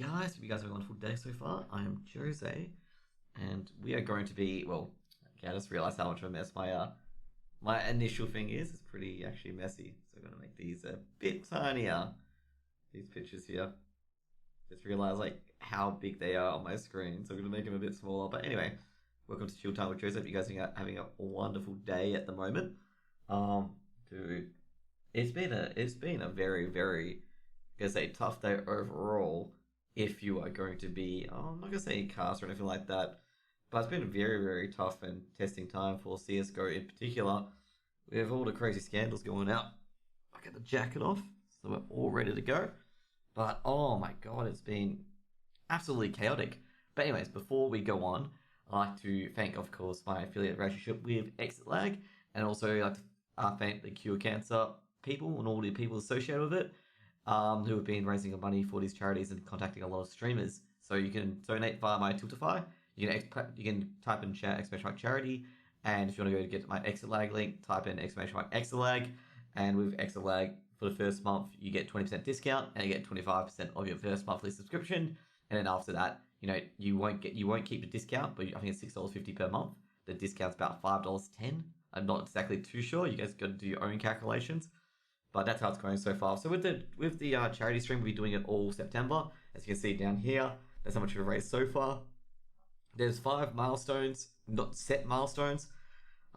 Guys, hope you guys have a wonderful day so far. I am Jose, and we are going to be, well, okay, I just realized how much of a mess my initial thing is. It's pretty actually messy, so I'm going to make these a bit tinier, these pictures here. Just realized like how big they are on my screen, so I'm going to make them a bit smaller. But anyway, welcome to Chilltime with Jose. Hope you guys are having a wonderful day at the moment. Um, Dude, it's been a very, I guess, a tough day overall. If you are going to be, I'm not gonna say cast or anything like that, but it's been a very tough and testing time for CSGO in particular. We have all the crazy scandals going out. I get the jacket off, so we're all ready to go. But oh my god, it's been absolutely chaotic. But anyways, before we go on, I'd like to thank, of course, my affiliate relationship with Exitlag, and also like to thank the Cure Cancer people and all the people associated with it, who have been raising money for these charities and contacting a lot of streamers. So you can donate via my Tiltify. You can type in chat exclamation mark charity, and if you want to go to get my Exitlag link, type in exclamation mark Exitlag, and with Exitlag for the first month you get 20% discount and you get 25% of your first monthly subscription, and then after that, you won't keep the discount, but I think it's $6.50 per month. The discount's about $5.10. I'm not exactly too sure. You guys got to do your own calculations, but that's how it's going so far. So with the charity stream, we'll be doing it all September. As you can see down here, that's how much we've raised so far. There's 5 milestones, not set milestones.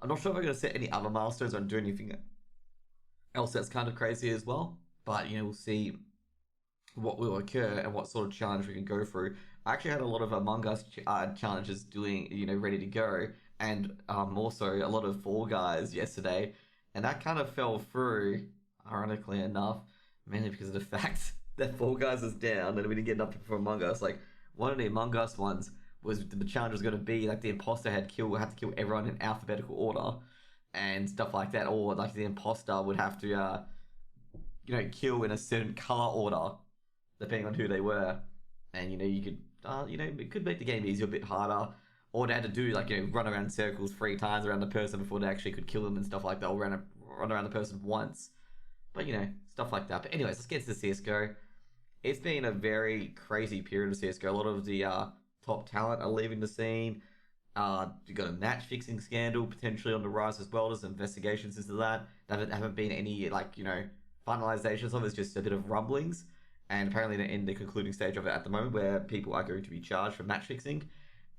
I'm not sure if I'm going to set any other milestones or do anything else that's kind of crazy as well. But we'll see what will occur and what sort of challenge we can go through. I actually had a lot of Among Us challenges doing, ready to go, and also a lot of Fall Guys yesterday, and that kind of fell through, ironically enough, mainly because of the fact that Fall Guys is down and we didn't get enough people for Among Us. Like, one of the Among Us ones was the challenge was going to be like the imposter had to kill everyone in alphabetical order and stuff like that, or like the imposter would have to kill in a certain color order depending on who they were, and you could it could make the game easier, a bit harder, or they had to do like run around in circles 3 times around the person before they actually could kill them and stuff like that, or run around the person once, but stuff like that. But anyways, let's get to the CS:GO. It's been a very crazy period of CS:GO. A lot of the top talent are leaving the scene. You got a match fixing scandal potentially on the rise as well. There's investigations into that. There haven't been any finalizations of it. It's just a bit of rumblings, and apparently they're in the concluding stage of it at the moment, where people are going to be charged for match fixing.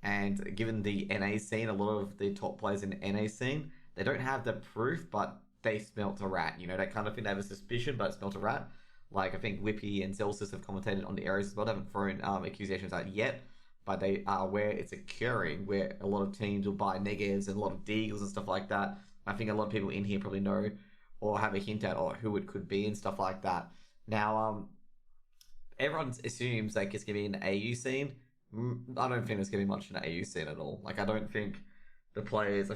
And given the NA scene, a lot of the top players in the NA scene, they don't have the proof, but they smelt a rat. That kind of thing. They have a suspicion, but it smelt a rat. Like, I think Whippy and Celsius have commentated on the areas as well. They haven't thrown accusations out yet, but they are aware it's occurring, where a lot of teams will buy negatives and a lot of deagles and stuff like that. I think a lot of people in here probably know or have a hint at who it could be and stuff like that. Now, everyone assumes like it's gonna be an AU scene. I don't think there's gonna be much in the AU scene at all. Like, I think the players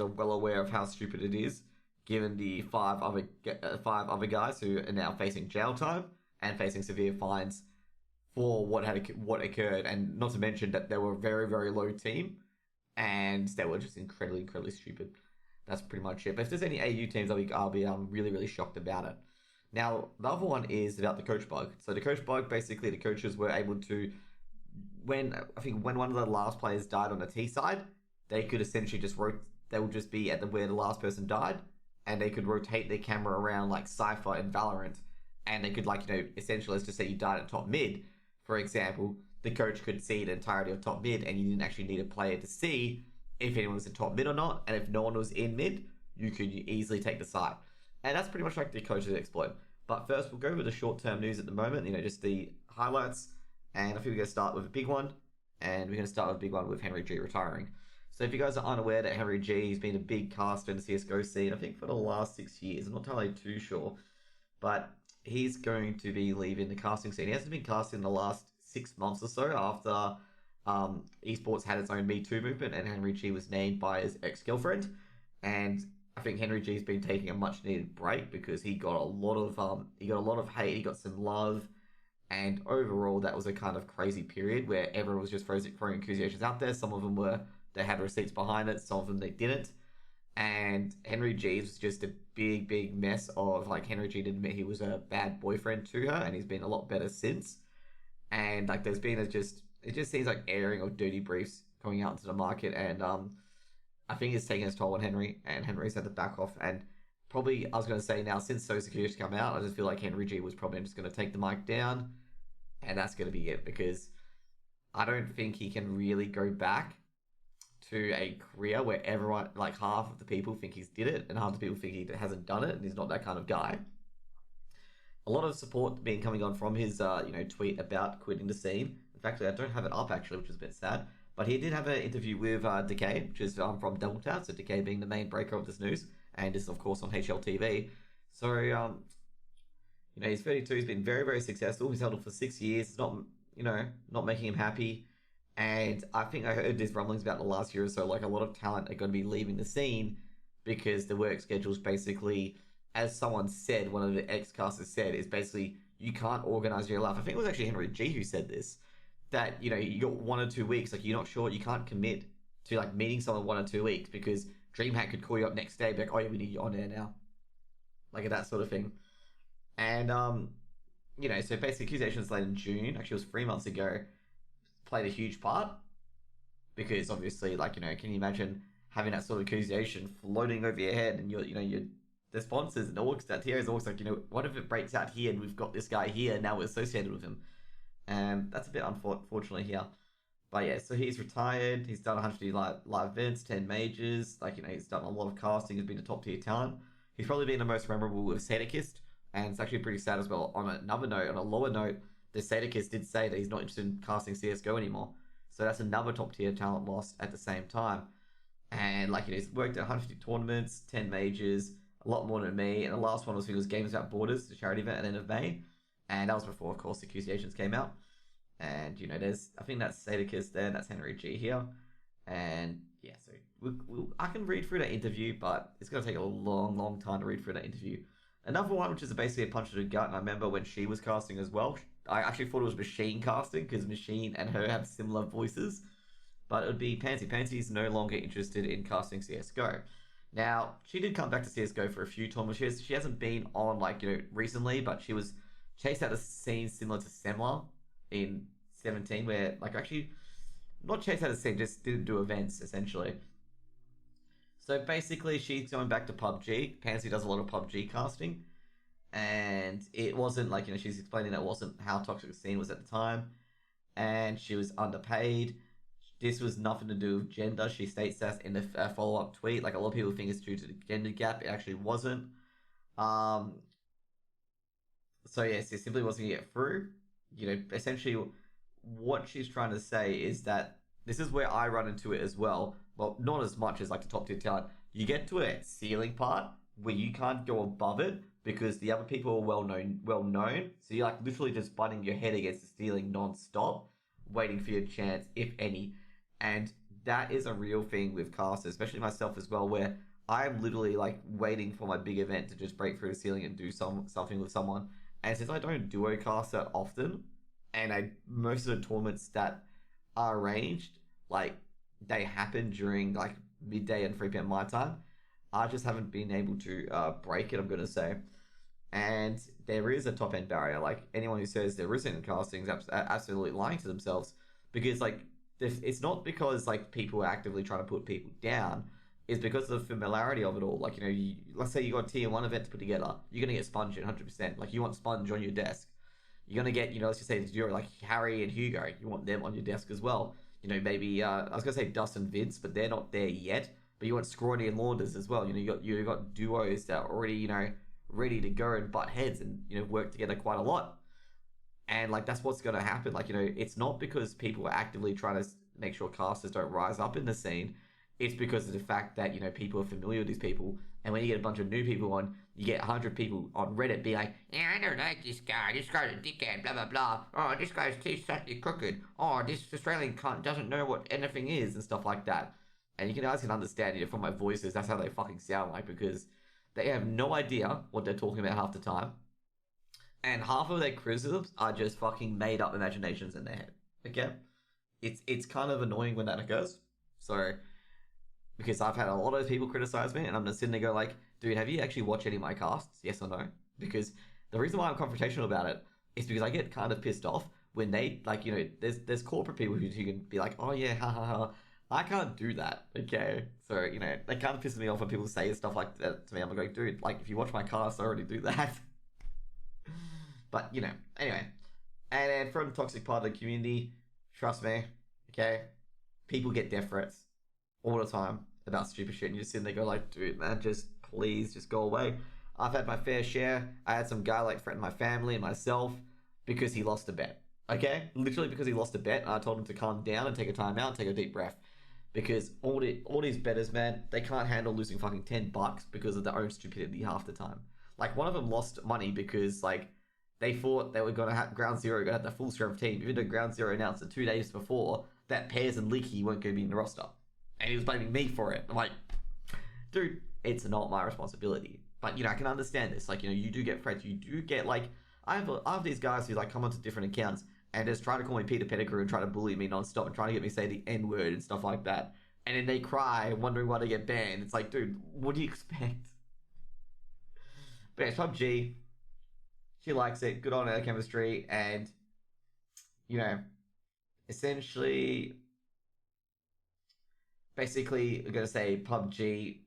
are well aware of how stupid it is, given the five other guys who are now facing jail time and facing severe fines for what occurred, and not to mention that they were a very low team and they were just incredibly stupid. That's pretty much it. But if there's any AU teams, I'll be really shocked about it. Now, the other one is about the coach bug. So the coach bug, basically, the coaches were able to, when one of the last players died on the T side, they could essentially they would just be at where the last person died, and they could rotate their camera around like Cypher and Valorant, and they could essentially, let's just say you died at top mid, for example, the coach could see the entirety of top mid, and you didn't actually need a player to see if anyone was in top mid or not, and if no one was in mid, you could easily take the side. And that's pretty much like the coach's exploit. But first, we'll go with the short-term news at the moment, just the highlights, and I think we're going to start with a big one, and we're going to start with a big one with Henry G retiring. So if you guys are unaware that Henry G has been a big caster in the CSGO scene, I think for the last 6 years, I'm not entirely too sure, but he's going to be leaving the casting scene. He hasn't been casting in the last 6 months or so after esports had its own Me Too movement, and Henry G was named by his ex-girlfriend. And I think Henry G's been taking a much needed break because he got a lot of hate, he got some love, and overall that was a kind of crazy period where everyone was just throwing accusations out there. Some of them they had receipts behind it, some of them they didn't. And Henry G's was just a big mess of, like, Henry G did admit he was a bad boyfriend to her, and he's been a lot better since. and like there's been it just seems like airing of dirty briefs coming out into the market, and I think it's taking its toll on Henry, and Henry's had to back off. And probably I was going to say now, since So Security's come out, I just feel like Henry G was probably just going to take the mic down, and that's going to be it, because I don't think he can really go back to a career where everyone, like half of the people think he's did it, and half the people think he hasn't done it, and he's not that kind of guy. A lot of support been coming on from his tweet about quitting the scene. In fact, I don't have it up actually, which is a bit sad. But he did have an interview with Decay, which is from Double Tap, so Decay being the main breaker of this news, and is of course on HLTV. So he's 32. He's been very, very successful. He's held it for 6 years. It's not making him happy. And I think I heard these rumblings about the last year or so, like a lot of talent are going to be leaving the scene because the work schedule's basically, as someone said, one of the ex-casters said, is basically you can't organize your life. I think it was actually Henry G who said this, that, you got 1 or 2 weeks, like you're not sure, you can't commit to like meeting someone 1 or 2 weeks because DreamHack could call you up next day, be like, oh yeah, we need you on air now. Like that sort of thing. And, so basically accusations laid in June, actually it was 3 months ago, played a huge part, because obviously, like, can you imagine having that sort of accusation floating over your head, and you're the sponsors and all that here is always like, what if it breaks out here and we've got this guy here now we're associated with him, and that's a bit unfortunately here. But yeah, so he's retired. He's done 150 live events, 10 majors. Like, he's done a lot of casting. He's been a top tier talent. He's probably been the most memorable with Sadakist, and it's actually pretty sad as well. On another note, on a lower note, the Sadakist did say that he's not interested in casting CSGO anymore. So that's another top tier talent lost at the same time. And like, he's worked at 150 tournaments, 10 majors, a lot more than me. And the last one was Games Without Borders, the charity event at the end of May. And that was before, of course, the accusations came out. And, I think that's Sadakist there, and that's Henry G here. And yeah, so I can read through that interview, but it's going to take a long, long time to read through that interview. Another one, which is basically a punch to the gut, and I remember when she was casting as well, I actually thought it was Machine casting, because Machine and her have similar voices, but it would be Pansy. Pansy's no longer interested in casting CSGO. Now, she did come back to CSGO for a few tournaments. She hasn't been on, recently, but she was chased out of scenes similar to Semler in 17, where, actually, not chased out of scene, just didn't do events, essentially. So basically, she's going back to PUBG. Pansy does a lot of PUBG casting. And it wasn't, she's explaining that it wasn't how toxic the scene was at the time. And she was underpaid. This was nothing to do with gender. She states that in the follow-up tweet. A lot of people think it's due to the gender gap. It actually wasn't. So yes, it simply wasn't going to get through. Essentially, what she's trying to say is that this is where I run into it as well. Well, not as much as the top tier talent. You get to a ceiling part where you can't go above it because the other people are well known. So you're literally just butting your head against the ceiling non-stop, waiting for your chance, if any. And that is a real thing with casters, especially myself as well, where I'm literally waiting for my big event to just break through the ceiling and do something with someone. And since I don't duo cast that often, and most of the tournaments that are arranged, they happen during midday and 3 p.m. my time, I just haven't been able to break it, I'm going to say. And there is a top end barrier. Anyone who says there isn't casting is absolutely lying to themselves, because it's not because people are actively trying to put people down. It's because of the familiarity of it all. Let's say you got a tier 1 event to put together, you're going to get Sponge at 100%. You want Sponge on your desk. You're going to get, let's just say it's duo, Harry and Hugo. You want them on your desk as well. Maybe, I was going to say Dust and Vince, but they're not there yet. But you want Scrawny and Launders as well. You got duos that are already, ready to go and butt heads and, work together quite a lot. And, that's what's going to happen. It's not because people are actively trying to make sure casters don't rise up in the scene. It's because of the fact that, people are familiar with these people. And when you get a bunch of new people on, you get 100 people on Reddit be like, yeah, I don't like this guy. This guy's a dickhead, blah, blah, blah. Oh, this guy's teeth slightly crooked. Oh, this Australian cunt doesn't know what anything is, and stuff like that. And you guys can understand, from my voices, that's how they fucking sound because they have no idea what they're talking about half the time. And half of their criticisms are just fucking made up imaginations in their head. Okay? It's kind of annoying when that occurs. So, because I've had a lot of those people criticize me, and I'm just sitting there go dude, have you actually watched any of my casts? Yes or no? Because the reason why I'm confrontational about it is because I get kind of pissed off when they, like, you know, there's corporate people who can be like, oh yeah, ha ha ha. I can't do that, okay? So, you know, that kind of pisses me off when people say stuff like that to me. I'm like, dude, like, if you watch my cast, I already do that. But, you know, anyway. And then from the toxic part of the community, trust me, okay? People get death threats all the time about stupid shit, and you just sit there and go like, dude, man, just please, just go away. I've had my fair share. I had some guy like threaten my family and myself because he lost a bet, okay? Literally because he lost a bet, and I told him to calm down and take a time out and take a deep breath. Because all these bettors, man, they can't handle losing fucking $10 because of their own stupidity half the time. Like, one of them lost money because, like, they thought they were going to have Ground Zero, going to have the full strength team, even though Ground Zero announced it 2 days before that Pears and Leaky weren't going to be in the roster. And he was blaming me for it. I'm like, dude, it's not my responsibility. But, you know, I can understand this. Like, you know, you do get threats. You do get, like, I have these guys who, like, come onto different accounts and just try to call me Peter Pettigrew and try to bully me nonstop and try to get me to say the N-word and stuff like that. And then they cry, wondering why they get banned. It's like, dude, what do you expect? But yeah, it's PUBG. She likes it. Good on her chemistry. And, you know, essentially, basically, I'm going to say PUBG,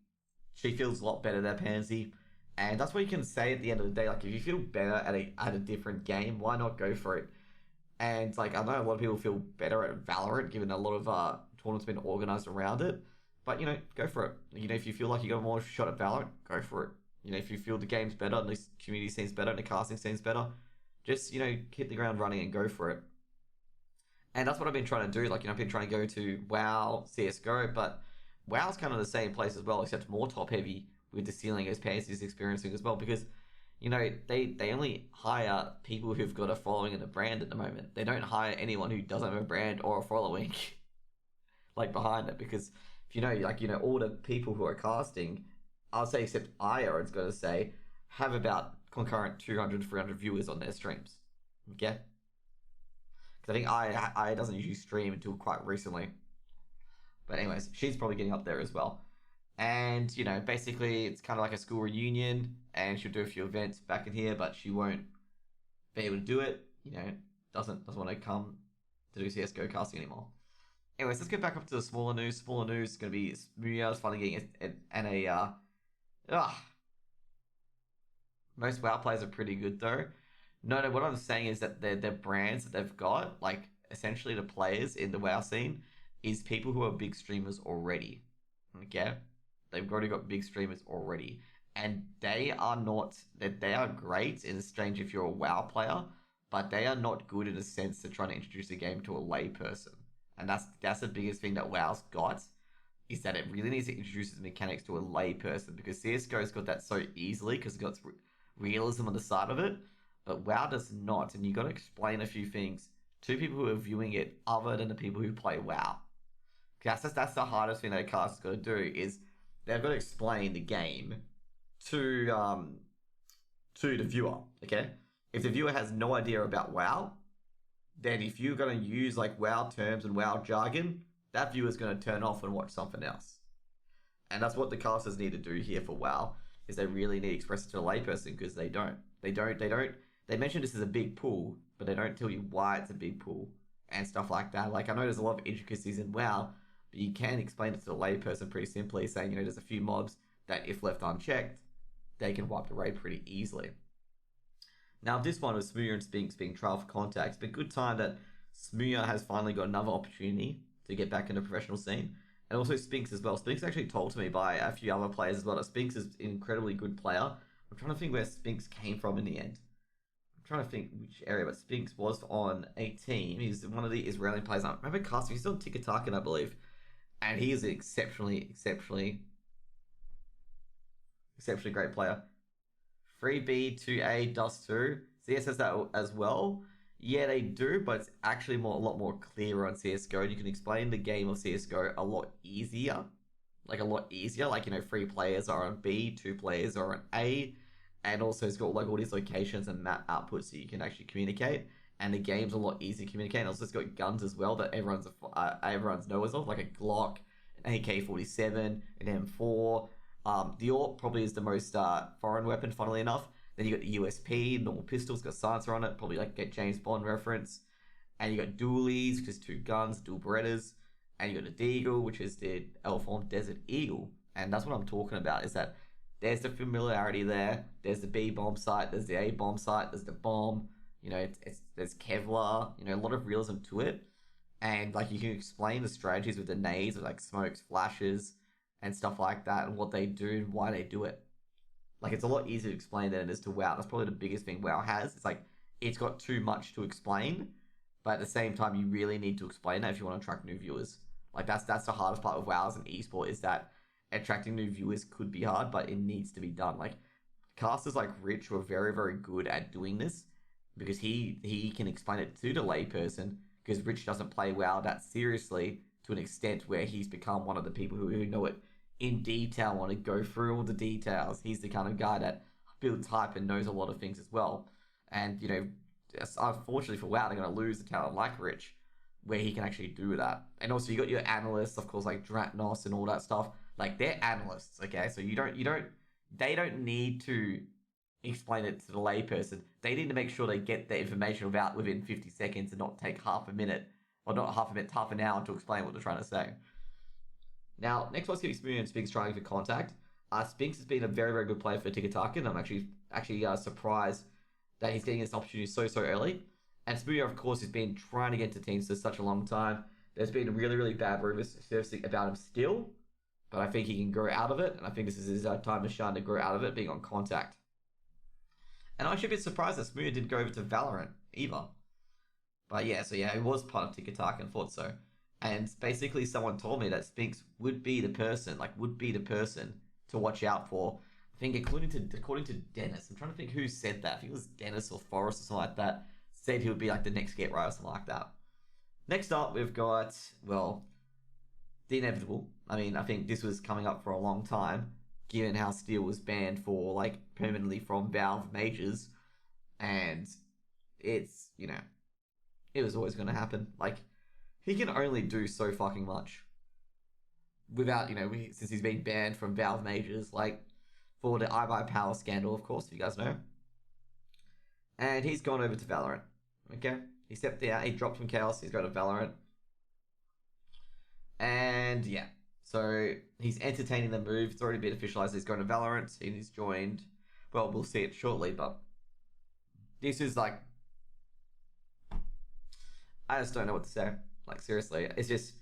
she feels a lot better than Pansy. And that's what you can say at the end of the day. Like, if you feel better at a different game, why not go for it? And, like, I know a lot of people feel better at Valorant, given a lot of tournaments been organized around it. But, you know, go for it. You know, if you feel like you got more shot at Valorant, go for it. You know, if you feel the game's better, and the community scene's better, and the casting scene's better, just, you know, hit the ground running and go for it. And that's what I've been trying to do. Like, you know, I've been trying to go to WoW, CSGO, but WoW's kind of the same place as well, except more top-heavy with the ceiling as Pansy's experiencing as well, because, you know, they only hire people who've got a following and a brand at the moment. They don't hire anyone who doesn't have a brand or a following, like, behind it, because if you know, like, you know, all the people who are casting, I'll say except Aya, it's going to say, have about concurrent 200, 300 viewers on their streams, okay? Because I think Aya doesn't usually stream until quite recently. But anyways, she's probably getting up there as well. And, you know, basically, it's kind of like a school reunion, and she'll do a few events back in here, but she won't be able to do it. You know, doesn't want to come to do CSGO casting anymore. Anyways, let's get back up to the smaller news. Smaller news is going to be SMUIA's finally getting most WoW players are pretty good, though. No, what I'm saying is that their brands that they've got, like, essentially the players in the WoW scene, is people who are big streamers already. Okay? They've already got big streamers already. And they are great in exchange if you're a WoW player, but they are not good in a sense to trying to introduce a game to a lay person. And that's the biggest thing that WoW's got, is that it really needs to introduce its mechanics to a lay person, because CSGO's got that so easily because it's got realism on the side of it, but WoW does not, and you got to explain a few things to people who are viewing it other than the people who play WoW. That's the hardest thing that a caster's got to do, is they've got to explain the game to the viewer, okay? If the viewer has no idea about WoW, then if you're going to use, like, WoW terms and WoW jargon, that viewer's going to turn off and watch something else. And that's what the casters need to do here for WoW, is they really need to express it to a layperson, because they don't. They mention this as a big pool, but they don't tell you why it's a big pool and stuff like that. Like, I know there's a lot of intricacies in WoW, but you can explain it to a layperson pretty simply, saying, you know, there's a few mobs that, if left unchecked, they can wipe the raid pretty easily. Now, this one with SMUIA and Spinks being trial for contact, it's been a good time that SMUIA has finally got another opportunity to get back in the professional scene. And also Spinks as well. Spinks actually told to me by a few other players as well that Spinks is an incredibly good player. I'm trying to think where Spinks came from in the end. I'm trying to think which area, but Spinks was on a team. He's one of the Israeli players. I remember casting, he's on Tikatakan, I believe. And he is an exceptionally great player. 3B, 2A, Dust 2. CS has that as well. Yeah, they do, but it's actually a lot more clear on CSGO. And you can explain the game of CSGO a lot easier. Like, you know, 3 players are on B, 2 players are on A. And also it's got, like, all these locations and map outputs so you can actually communicate. And the game's a lot easier to communicate. And also it's got guns as well that everyone's knows of, like a Glock, an AK-47, an M4. The AWP probably is the most foreign weapon, funnily enough. Then you got the USP, normal pistols, got silencer on it, probably like get James Bond reference. And you got dualies, which is 2 guns, dual Berettas, and you got the Deagle, which is the L-form Desert Eagle. And that's what I'm talking about, is that there's the familiarity there. There's the B bomb site, there's the A bomb site, there's the bomb. You know, there's Kevlar. You know, a lot of realism to it. And like you can explain the strategies with the nades, with like smokes, flashes, and stuff like that, and what they do and why they do it. Like it's a lot easier to explain than it is to WoW. That's probably the biggest thing WoW has. It's like it's got too much to explain, but at the same time, you really need to explain that if you want to attract new viewers. Like that's the hardest part of WoW as an esport, is that attracting new viewers could be hard, but it needs to be done. Like casters like Rich were very, very good at doing this because he can explain it to the layperson, because Rich doesn't play WoW that seriously to an extent where he's become one of the people who know it in detail, want to go through all the details. He's the kind of guy that builds hype and knows a lot of things as well. And, you know, unfortunately for WoW, they're going to lose the talent like Rich, where he can actually do that. And also you got your analysts, of course, like Dratnos and all that stuff. Like they're analysts, okay? So they don't need to explain it to the layperson. They need to make sure they get the information within 50 seconds and not take half a minute, or not half a minute, half an hour to explain what they're trying to say. Now, next one's going to be Smoothie and Spinks trying for contact. Spinks has been a very, very good player for Tiki-Taka, and I'm actually surprised that he's getting this opportunity so early. And Smoothie, of course, has been trying to get to teams for such a long time. There's been really, really bad rumors surfacing about him still, but I think he can grow out of it, and I think this is his time to shine, to grow out of it, being on contact. And I'm actually a bit surprised that Smoothie didn't go over to Valorant either. But yeah, so yeah, he was part of Tiki-Taka and thought so. And basically someone told me that Spinks would be the person to watch out for. I think according to Dennis, I'm trying to think who said that. I think it was Dennis or Forrest or something like that, said he would be like the next Get Right or something like that. Next up, we've got, well, the inevitable. I mean, I think this was coming up for a long time, given how Steel was banned for, like, permanently from Valve majors. And it's, you know, it was always going to happen. Like, he can only do so fucking much without, you know, since he's been banned from Valve majors, like, for the iBuyPower scandal, of course, if you guys know. And he's gone over to Valorant, okay? He stepped out, he dropped from Chaos, he's gone to Valorant. And, yeah. So, he's entertaining the move. It's already been officialized he's going to Valorant, and he's joined. Well, we'll see it shortly, but this is, like, I just don't know what to say. Like, seriously, it's just,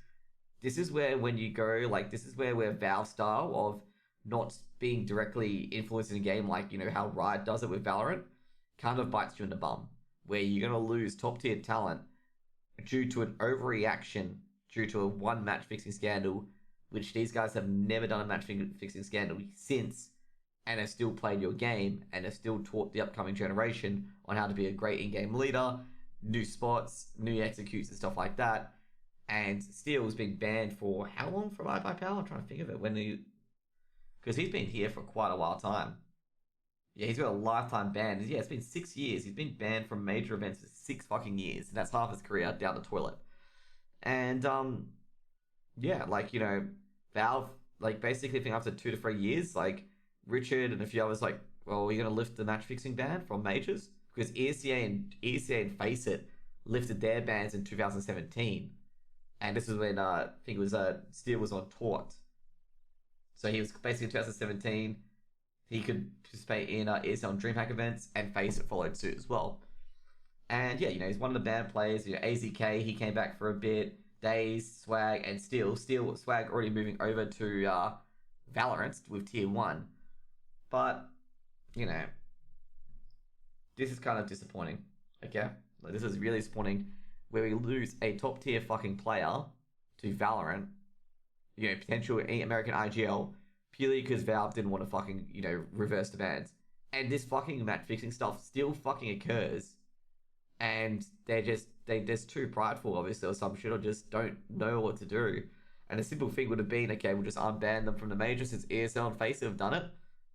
this is where when you go, like, this is where Valve style of not being directly influencing the game, like, you know, how Riot does it with Valorant, kind of bites you in the bum, where you're going to lose top-tier talent due to an overreaction, due to a one match-fixing scandal, which these guys have never done a match-fixing scandal since, and have still played your game, and have still taught the upcoming generation on how to be a great in-game leader, new spots, new executes, and stuff like that. And Steel has been banned for how long from iBuyPower? I'm trying to think of it. Because he's been here for quite a while time. Yeah, he's got a lifetime ban. Yeah, it's been 6 years. He's been banned from major events for 6 fucking years. And that's half his career down the toilet. And, yeah, like, you know, Valve, like, basically, I think after 2 to 3 years, like, Richard and a few others, like, well, we're going to lift the match-fixing ban from majors? Because ESEA and Face It lifted their bans in 2017. And this is when, I think it was, Steel was on Taunt. So he was basically in 2017, he could participate in ESEA on DreamHack events, and Face It followed suit as well. And yeah, you know, he's one of the band players. You know, AZK, he came back for a bit. Daze, Swag, and Steel. Swag already moving over to Valorant with Tier 1. But, you know, this is kind of disappointing, okay? Like, this is really disappointing, where we lose a top-tier fucking player to Valorant, you know, potential American IGL, purely because Valve didn't want to fucking, you know, reverse the bans. And this fucking match-fixing stuff still fucking occurs, and they're just too prideful, obviously, or some shit, or just don't know what to do. And a simple thing would have been, okay, we'll just unban them from the major, since ESL and Face have done it.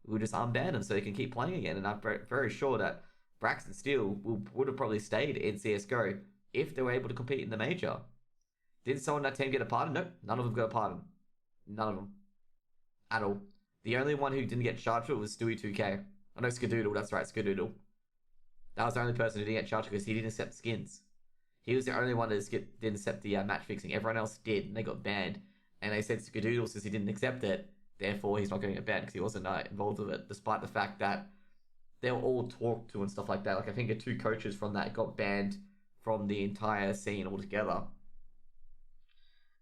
We'll just unban them so they can keep playing again. And I'm very sure that Braxton Steel would have probably stayed in CSGO if they were able to compete in the major. Did someone on that team get a pardon? Nope, none of them got a pardon. None of them. At all. The only one who didn't get charged for it was Stewie2K. I know Skadoodle, that's right, Skadoodle. That was the only person who didn't get charged because he didn't accept skins. He was the only one that didn't accept the match fixing. Everyone else did, and they got banned. And they said Skadoodle, since he didn't accept it, therefore he's not going to get banned because he wasn't involved with it, despite the fact that they were all talked to and stuff like that. Like, I think the 2 coaches from that got banned from the entire scene altogether.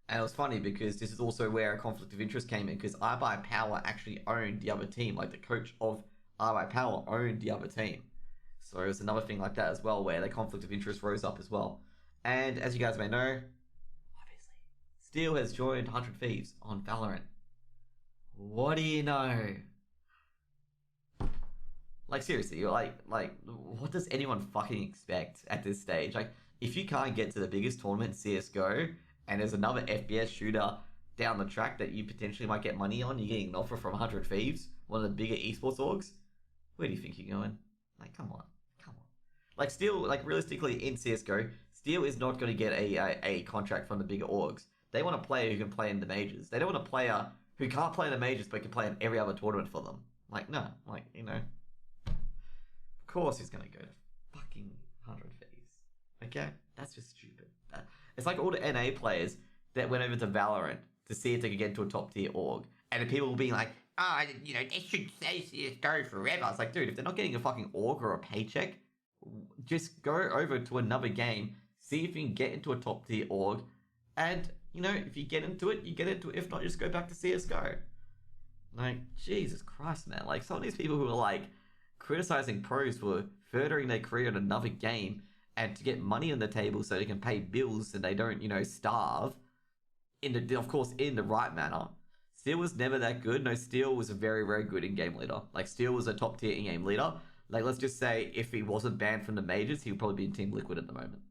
And it was funny because this is also where a conflict of interest came in, because iBuyPower actually owned the other team. Like, the coach of iBuyPower owned the other team. So it was another thing like that as well, where the conflict of interest rose up as well. And as you guys may know, obviously, Steel has joined 100 Thieves on Valorant. What do you know? Like, seriously, like, what does anyone fucking expect at this stage? Like, if you can't get to the biggest tournament in CSGO, and there's another FPS shooter down the track that you potentially might get money on, you're getting an offer from 100 Thieves, one of the bigger esports orgs, where do you think you're going? Like, come on. Like, Steel, like, realistically, in CSGO, Steel is not going to get a contract from the bigger orgs. They want a player who can play in the majors. They don't want a player who can't play in the majors but can play in every other tournament for them. Like, no. Like, you know. Of course he's going to go to fucking 100 Thieves. Okay? That's just stupid. It's like all the NA players that went over to Valorant to see if they could get into a top tier org. And the people will be like, you know, they should stay CSGO forever. It's like, dude, if they're not getting a fucking org or a paycheck, just go over to another game, see if you can get into a top tier org, and, you know, if you get into it, you get into it. If not, just go back to CSGO. Like, Jesus Christ, man. Like, some of these people who are, like, criticizing pros for furthering their career in another game and to get money on the table so they can pay bills and they don't, you know, starve, of course, in the right manner. Steel was never that good. No, Steel was a very, very good in-game leader. Like, Steel was a top tier in-game leader. Like, let's just say if he wasn't banned from the majors, he would probably be in Team Liquid at the moment.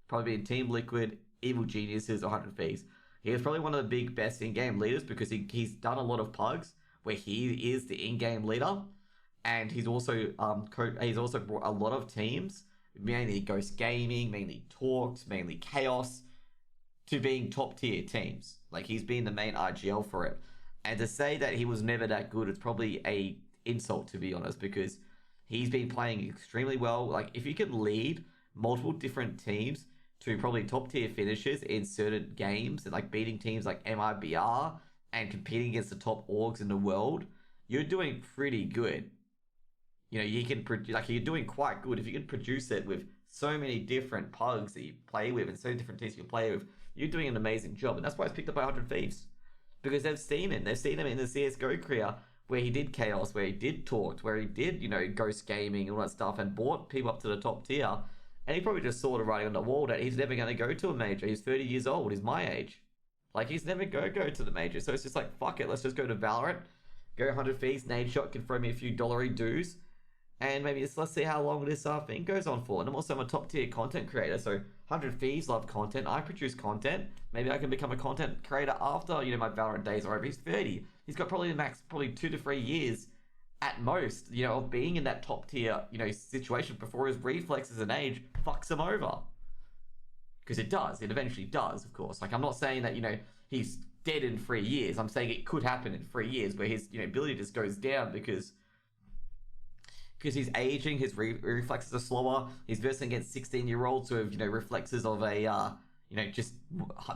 Probably be in Team Liquid, Evil Geniuses, or 100 Thieves. He is probably one of the big best in-game leaders because he's done a lot of pugs where he is the in-game leader, and he's also brought a lot of teams, mainly Ghost Gaming, mainly Talks, mainly Chaos, to being top tier teams. Like, he's been the main IGL for it. And to say that he was never that good, it's probably a insult, to be honest, because he's been playing extremely well. Like, if you can lead multiple different teams to probably top tier finishes in certain games and, like, beating teams like MIBR and competing against the top orgs in the world, you're doing pretty good. You know, you can you're doing quite good if you can produce it with so many different pugs that you play with and so many different teams you can play with. You're doing an amazing job, and that's why it's picked up by 100 Thieves, because they've seen him. They've seen him in the CSGO career, where he did Chaos, where he did Talk, where he did, you know, Ghost Gaming and all that stuff, and brought people up to the top tier. And he probably just saw the writing on the wall that he's never going to go to a major. He's 30 years old. He's my age. Like, he's never going to go to the major. So it's just like, fuck it. Let's just go to Valorant. Go 100 Thieves. Nade Shot can throw me a few dollary dues. And maybe let's see how long this thing goes on for. And I'm a top tier content creator. So 100 Thieves love content. I produce content. Maybe I can become a content creator after, you know, my Valorant days are over. He's 30. He's got probably the max, 2 to 3 years at most, you know, of being in that top tier, you know, situation before his reflexes and age fucks him over. Because it does. It eventually does, of course. Like, I'm not saying that, you know, he's dead in 3 years. I'm saying it could happen in 3 years where his, you know, ability just goes down because he's aging, his reflexes are slower. He's versing against 16-year-olds who have, you know, reflexes of a, you know, just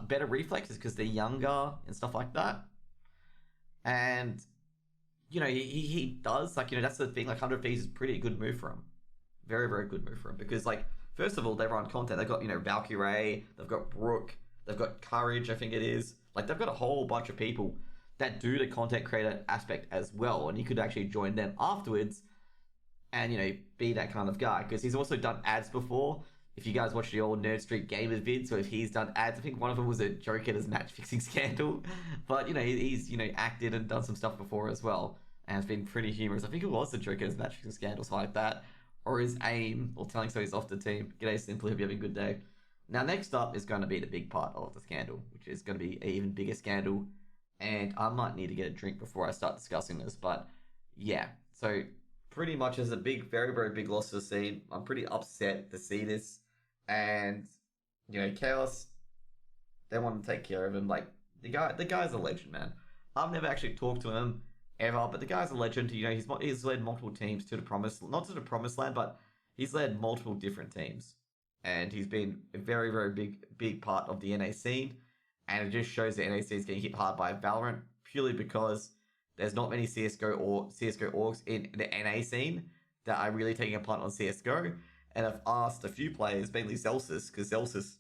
better reflexes because they're younger and stuff like that. And, you know, he does, like, you know, that's the thing. Like, 100 Thieves is a pretty good move for him. Very, very good move for him. Because, like, first of all, they run content. They've got, you know, Valkyrie, they've got Brooke, they've got Courage, I think it is. Like, they've got a whole bunch of people that do the content creator aspect as well. And you could actually join them afterwards and, you know, be that kind of guy. Because he's also done ads before. If you guys watch the old Nerd Street Gamers vids, so if he's done ads, I think one of them was a joke at his match-fixing scandal. But, you know, he's, you know, acted and done some stuff before as well. And it's been pretty humorous. I think it was the joke at his match-fixing scandal, something like that. Or his aim, or telling so he's off the team. G'day, Simply, hope you're having a good day. Now, next up is going to be the big part of the scandal, which is going to be an even bigger scandal. And I might need to get a drink before I start discussing this, but yeah. So, pretty much as a big, very, very big loss to the scene. I'm pretty upset to see this. And, you know, Chaos, they want to take care of him. Like, the guy's a legend, man. I've never actually talked to him ever, but the guy's a legend. You know, he's led multiple teams to the promised, not to the promised land, but he's led multiple different teams and he's been a very, very big part of the NA scene. And it just shows that NA scene is getting hit hard by Valorant purely because there's not many CSGO orgs in the NA scene that are really taking a punt on CSGO. And I've asked a few players, mainly Celsius, because Celsius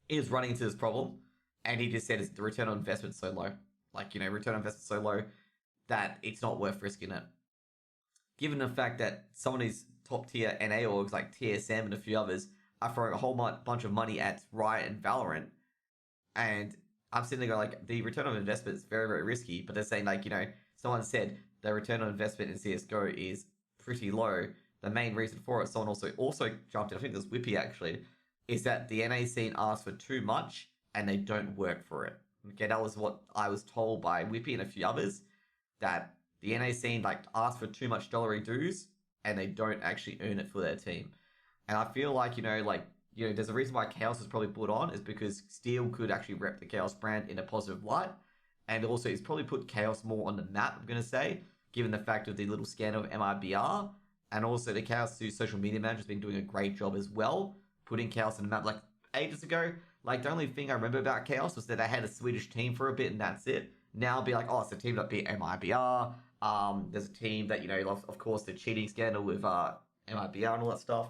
is running into this problem, and he just said the return on investment so low. Like, return on investment so low that it's not worth risking it. Given the fact that some of these top tier NA orgs like TSM and a few others are throwing a whole bunch of money at Riot and Valorant, and I'm sitting there going, like, the return on investment is very, very risky, but they're saying, like, someone said the return on investment in CSGO is pretty low. The main reason for it, someone also jumped in, I think it was Whippy actually, is that the NA scene asks for too much and they don't work for it. Okay, that was what I was told by Whippy and a few others, that the NA scene asks for too much dollary dues and they don't actually earn it for their team. And I feel like, there's a reason why Chaos is probably put on, is because Steel could actually rep the Chaos brand in a positive light. And also, he's probably put Chaos more on the map, I'm going to say, given the fact of the little scandal of MIBR. And also, the Chaos social media manager has been doing a great job as well, putting Chaos on the map. Ages ago, the only thing I remember about Chaos was that they had a Swedish team for a bit, and that's it. Now, be like, oh, it's a team that beat MIBR. There's a team that, of course, the cheating scandal with MIBR and all that stuff.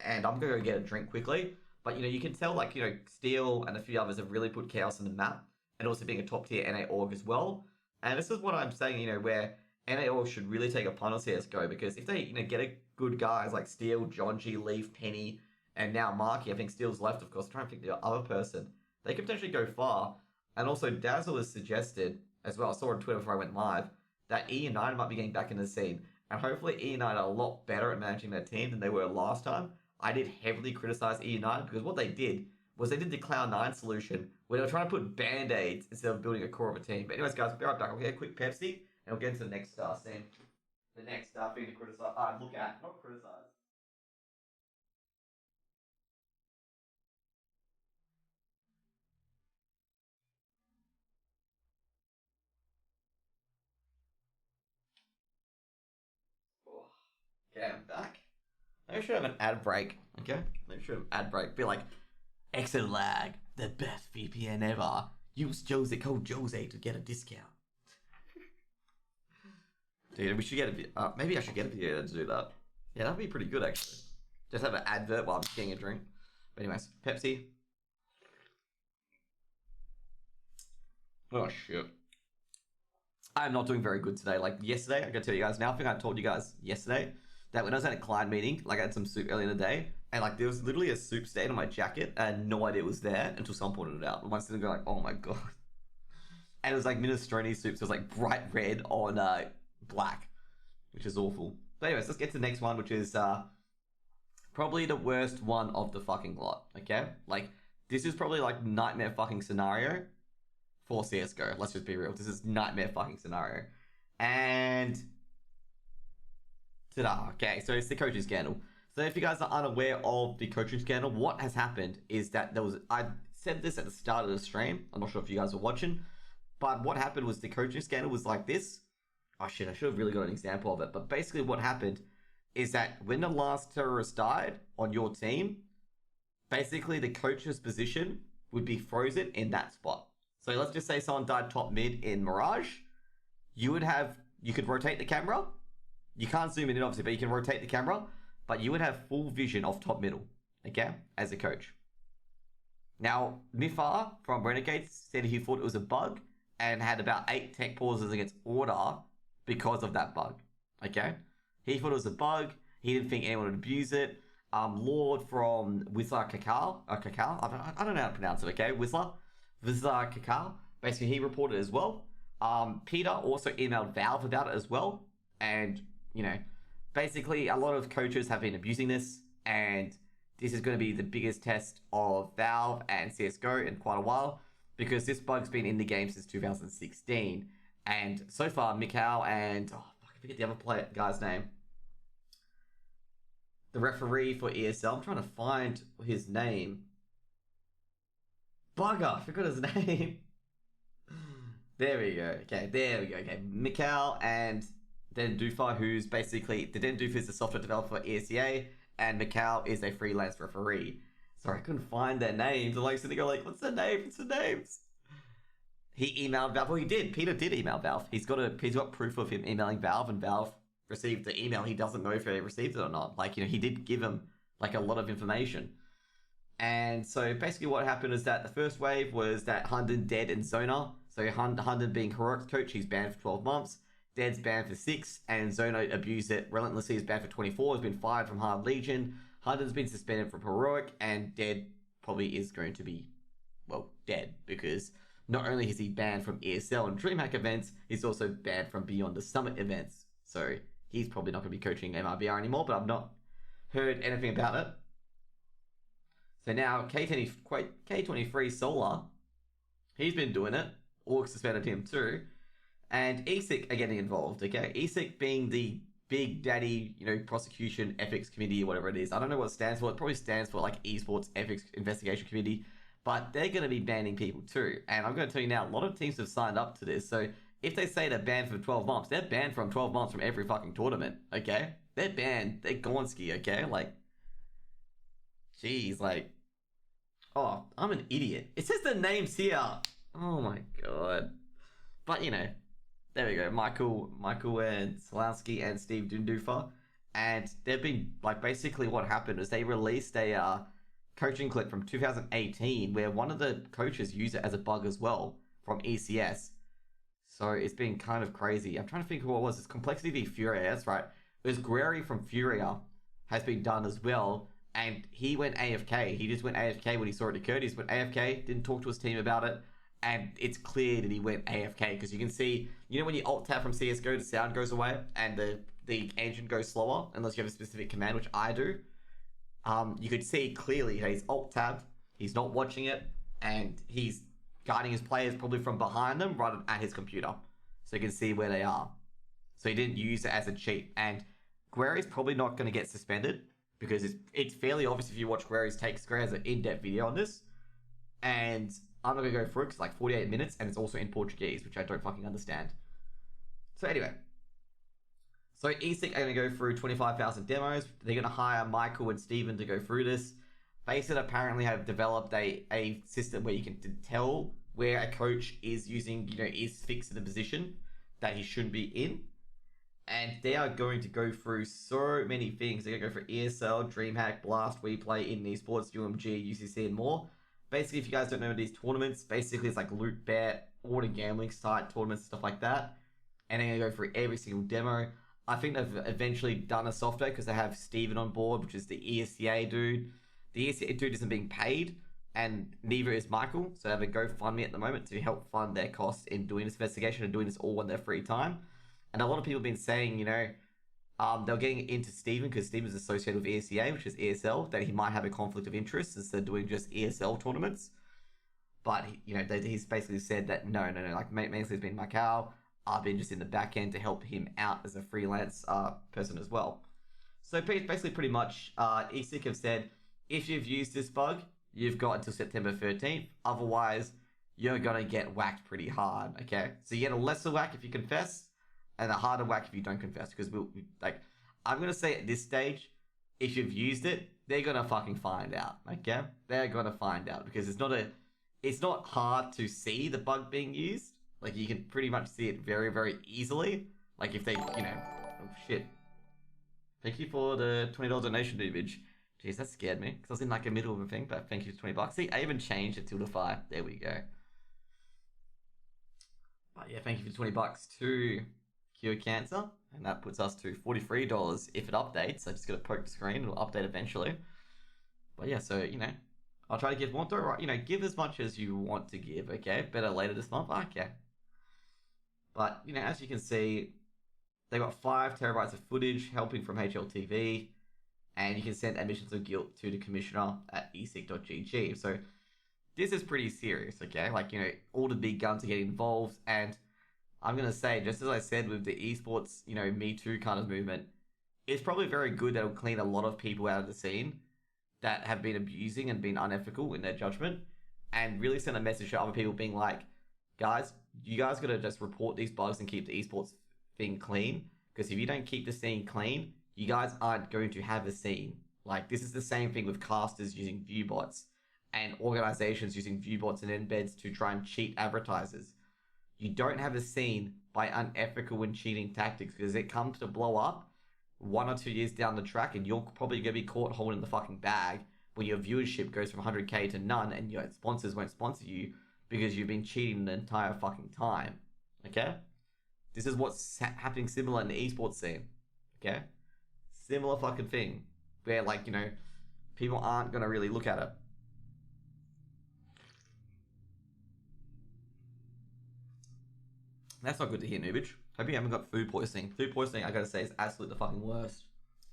And I'm going to go get a drink quickly. But, you can tell, Steel and a few others have really put Chaos on the map, and also being a top tier NA org as well. And this is what I'm saying, where NA org should really take a punt on CSGO, because if they, get a good guys like Steel, John G, Leaf, Penny, and now Marky, I think Steel's left, of course, I'm trying to think the other person, they could potentially go far. And also, Dazzle has suggested, as well, I saw on Twitter before I went live, that E United might be getting back in the scene. And hopefully E United are a lot better at managing their team than they were last time. I did heavily criticize E United because what they did was they did the Cloud9 solution where they were trying to put band-aids instead of building a core of a team. But anyways, guys, we'll be right back. We'll get a quick Pepsi, and we'll get into the next scene. The next thing to criticize, look at, not criticize. Okay, I'm back. Maybe we should have an ad break, okay? Maybe we should have an ad break. Be like, Exitlag, the best VPN ever. Use code Jose to get a discount. Dude, we should get a maybe I should get a video to do that. Yeah, that'd be pretty good, actually. Just have an advert while I'm getting a drink. But anyways, Pepsi. Oh, shit. I'm not doing very good today. Yesterday, I gotta tell you guys now, I think I told you guys yesterday that when I was at a client meeting, I had some soup earlier in the day, and there was literally a soup stain on my jacket, and I had no idea it was there until someone pointed it out. And I was sitting there oh my god. And it was minestrone soup, so it was bright red on black, which is awful. But anyways, let's get to the next one, which is probably the worst one of the fucking lot, okay? This is probably nightmare fucking scenario for CSGO. Let's just be real. This is nightmare fucking scenario. And ta-da. Okay, so it's the coaching scandal. So if you guys are unaware of the coaching scandal, what has happened is that I said this at the start of the stream. I'm not sure if you guys were watching, but what happened was the coaching scandal was like this. Oh shit, I should have really got an example of it. But basically what happened is that when the last terrorist died on your team, basically the coach's position would be frozen in that spot. So let's just say someone died top mid in Mirage. You could rotate the camera. You can't zoom in obviously, but you can rotate the camera. But you would have full vision of top middle, okay, as a coach. Now, Mifar from Renegade said he thought it was a bug and had about 8 tech pauses against Order because of that bug, okay? He thought it was a bug. He didn't think anyone would abuse it. Lord from Whistler Cacao, I don't know how to pronounce it, okay? Whistler Cacao, basically he reported as well. Peter also emailed Valve about it as well. And, basically a lot of coaches have been abusing this, and this is going to be the biggest test of Valve and CSGO in quite a while, because this bug's been in the game since 2016. And so far, Mikhail and, I forget the other guy's name. The referee for ESL, I'm trying to find his name. Bugger, I forgot his name. There we go. Okay, there we go. Okay, Mikhail and Den Dufa, who's basically, the Den Dufa is the software developer for ESEA, and Macau is a freelance referee. Sorry, I couldn't find their names. I'm like sitting there like, what's their name? What's their names? He emailed Valve. Well, he did. Peter did email Valve. He's got proof of him emailing Valve, and Valve received the email. He doesn't know if they received it or not. Like, he did give him like a lot of information. And so basically what happened is that the first wave was that Hunden, Dead, and Zona. So Hunden being Heroic's coach, he's banned for 12 months. Dead's banned for 6, and Zona abused it relentlessly, is banned for 24, has been fired from Hard Legion. Hunden's been suspended from Heroic, and Dead probably is going to be, well, dead, because not only is he banned from ESL and DreamHack events, he's also banned from Beyond the Summit events. So he's probably not going to be coaching MRBR anymore, but I've not heard anything about it. So now K23 Sollaar, he's been doing it. Org suspended him too. And ESEA are getting involved, okay? ESEA being the big daddy, prosecution ethics committee or whatever it is. I don't know what it stands for. It probably stands for like Esports Ethics Investigation Committee. But they're going to be banning people too. And I'm going to tell you now, a lot of teams have signed up to this. So if they say they're banned for 12 months, they're banned from 12 months from every fucking tournament, okay? They're banned. They're Gonski, okay? Like, jeez, like, oh, I'm an idiot. It says the names here. Oh my god. But, there we go. Michael and Solowski and Steve Dundufa. And they've been, like, basically what happened is they released a coaching clip from 2018 where one of the coaches used it as a bug as well from ECS. So it's been kind of crazy. I'm trying to think of what it was. It's Complexity v Furia, that's right. It was Guerri from Furia has been done as well. And he went AFK. He just went AFK when he saw it occurred. He just went AFK, didn't talk to his team about it. And it's clear that he went AFK because you can see, when you alt tab from CSGO, the sound goes away and the engine goes slower unless you have a specific command, which I do. You could see clearly that he's alt tabbed, he's not watching it, and he's guiding his players probably from behind them rather than at his computer. So you can see where they are. So he didn't use it as a cheat. And Guerri's probably not going to get suspended because it's fairly obvious if you watch Guerri's takes. Guerri has an in-depth video on this. And I'm not going to go through it because it's like 48 minutes and it's also in Portuguese, which I don't fucking understand. So anyway. So ESEA are going to go through 25,000 demos. They're going to hire Michael and Steven to go through this. Faceit apparently have developed a system where you can tell where a coach is using, is fixed in a position that he shouldn't be in. And they are going to go through so many things. They're going to go for ESL, DreamHack, Blast, WePlay, In Esports, UMG, UCC, and more. Basically, if you guys don't know these tournaments, basically it's like loot bet, order gambling site tournaments, stuff like that. And they're going to go through every single demo. I think they've eventually done a software because they have Steven on board, which is the ESEA dude. The ESEA dude isn't being paid, and neither is Michael. So they have a GoFundMe at the moment to help fund their costs in doing this investigation and doing this all in their free time. And a lot of people have been saying, they're getting into Steven because Steven's associated with ESEA, which is ESL, that he might have a conflict of interest instead of doing just ESL tournaments. But, he's basically said that no, like mainly it's been Macau. I've been just in the back end to help him out as a freelance person as well. So basically pretty much ESEA have said, if you've used this bug, you've got until September 13th. Otherwise, you're going to get whacked pretty hard, okay? So you get a lesser whack if you confess, and a harder whack if you don't confess. Because I'm going to say at this stage, if you've used it, they're going to fucking find out, okay? They're going to find out because it's not hard to see the bug being used. Like, you can pretty much see it very, very easily. Like, if they, oh, shit. Thank you for the $20 donation, Doobage. Jeez, that scared me. Because I was in, like, the middle of a thing, but thank you for $20. See, I even changed it to the 5. There we go. But, yeah, thank you for $20 to cure cancer. And that puts us to $43 if it updates. I just got to poke the screen. It'll update eventually. But, yeah, so, I'll try to give more. Give as much as you want to give, okay? Better later this month. Okay. But, as you can see, they got 5 terabytes of footage helping from HLTV, and you can send admissions of guilt to the commissioner at esec.gg. So this is pretty serious, okay? Like, all the big guns are getting involved, and I'm going to say, just as I said with the esports, Me Too kind of movement, it's probably very good that it'll clean a lot of people out of the scene that have been abusing and been unethical in their judgment, and really send a message to other people being like, guys, you guys got to just report these bugs and keep the esports thing clean. Because if you don't keep the scene clean, you guys aren't going to have a scene. Like, this is the same thing with casters using viewbots and organizations using viewbots and embeds to try and cheat advertisers. You don't have a scene by unethical and cheating tactics, because it comes to blow up 1 or 2 years down the track, and you're probably going to be caught holding the fucking bag where your viewership goes from 100k to none, and your sponsors won't sponsor you because you've been cheating the entire fucking time. Okay? This is what's happening similar in the esports scene. Okay? Similar fucking thing. Where, like, you know, people aren't going to really look at it. That's not good to hear, Noobage. Hope you haven't got food poisoning. Food poisoning, I gotta say, is absolutely the fucking worst.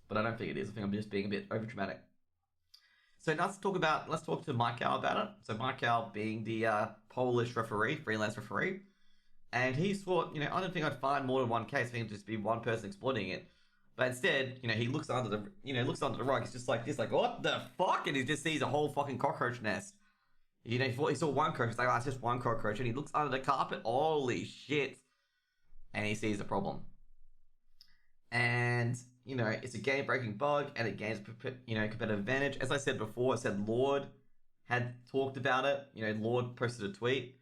But I don't think it is. I think I'm just being a bit over dramatic. So now let's talk to Michael about it. So Michael being the Polish referee, freelance referee. And he thought, you know, I don't think I'd find more than one case. I think it'd just be one person exploiting it. But instead, you know, he looks under the rug. He's just like this, like, what the fuck? And he just sees a whole fucking cockroach nest. You know, he saw one cockroach. He's like, oh, it's just one cockroach. And he looks under the carpet. Holy shit. And he sees a problem. And, you know, it's a game-breaking bug, and it gains, you know, competitive advantage. As I said before, I said Lord had talked about it. You know, Lord posted a tweet.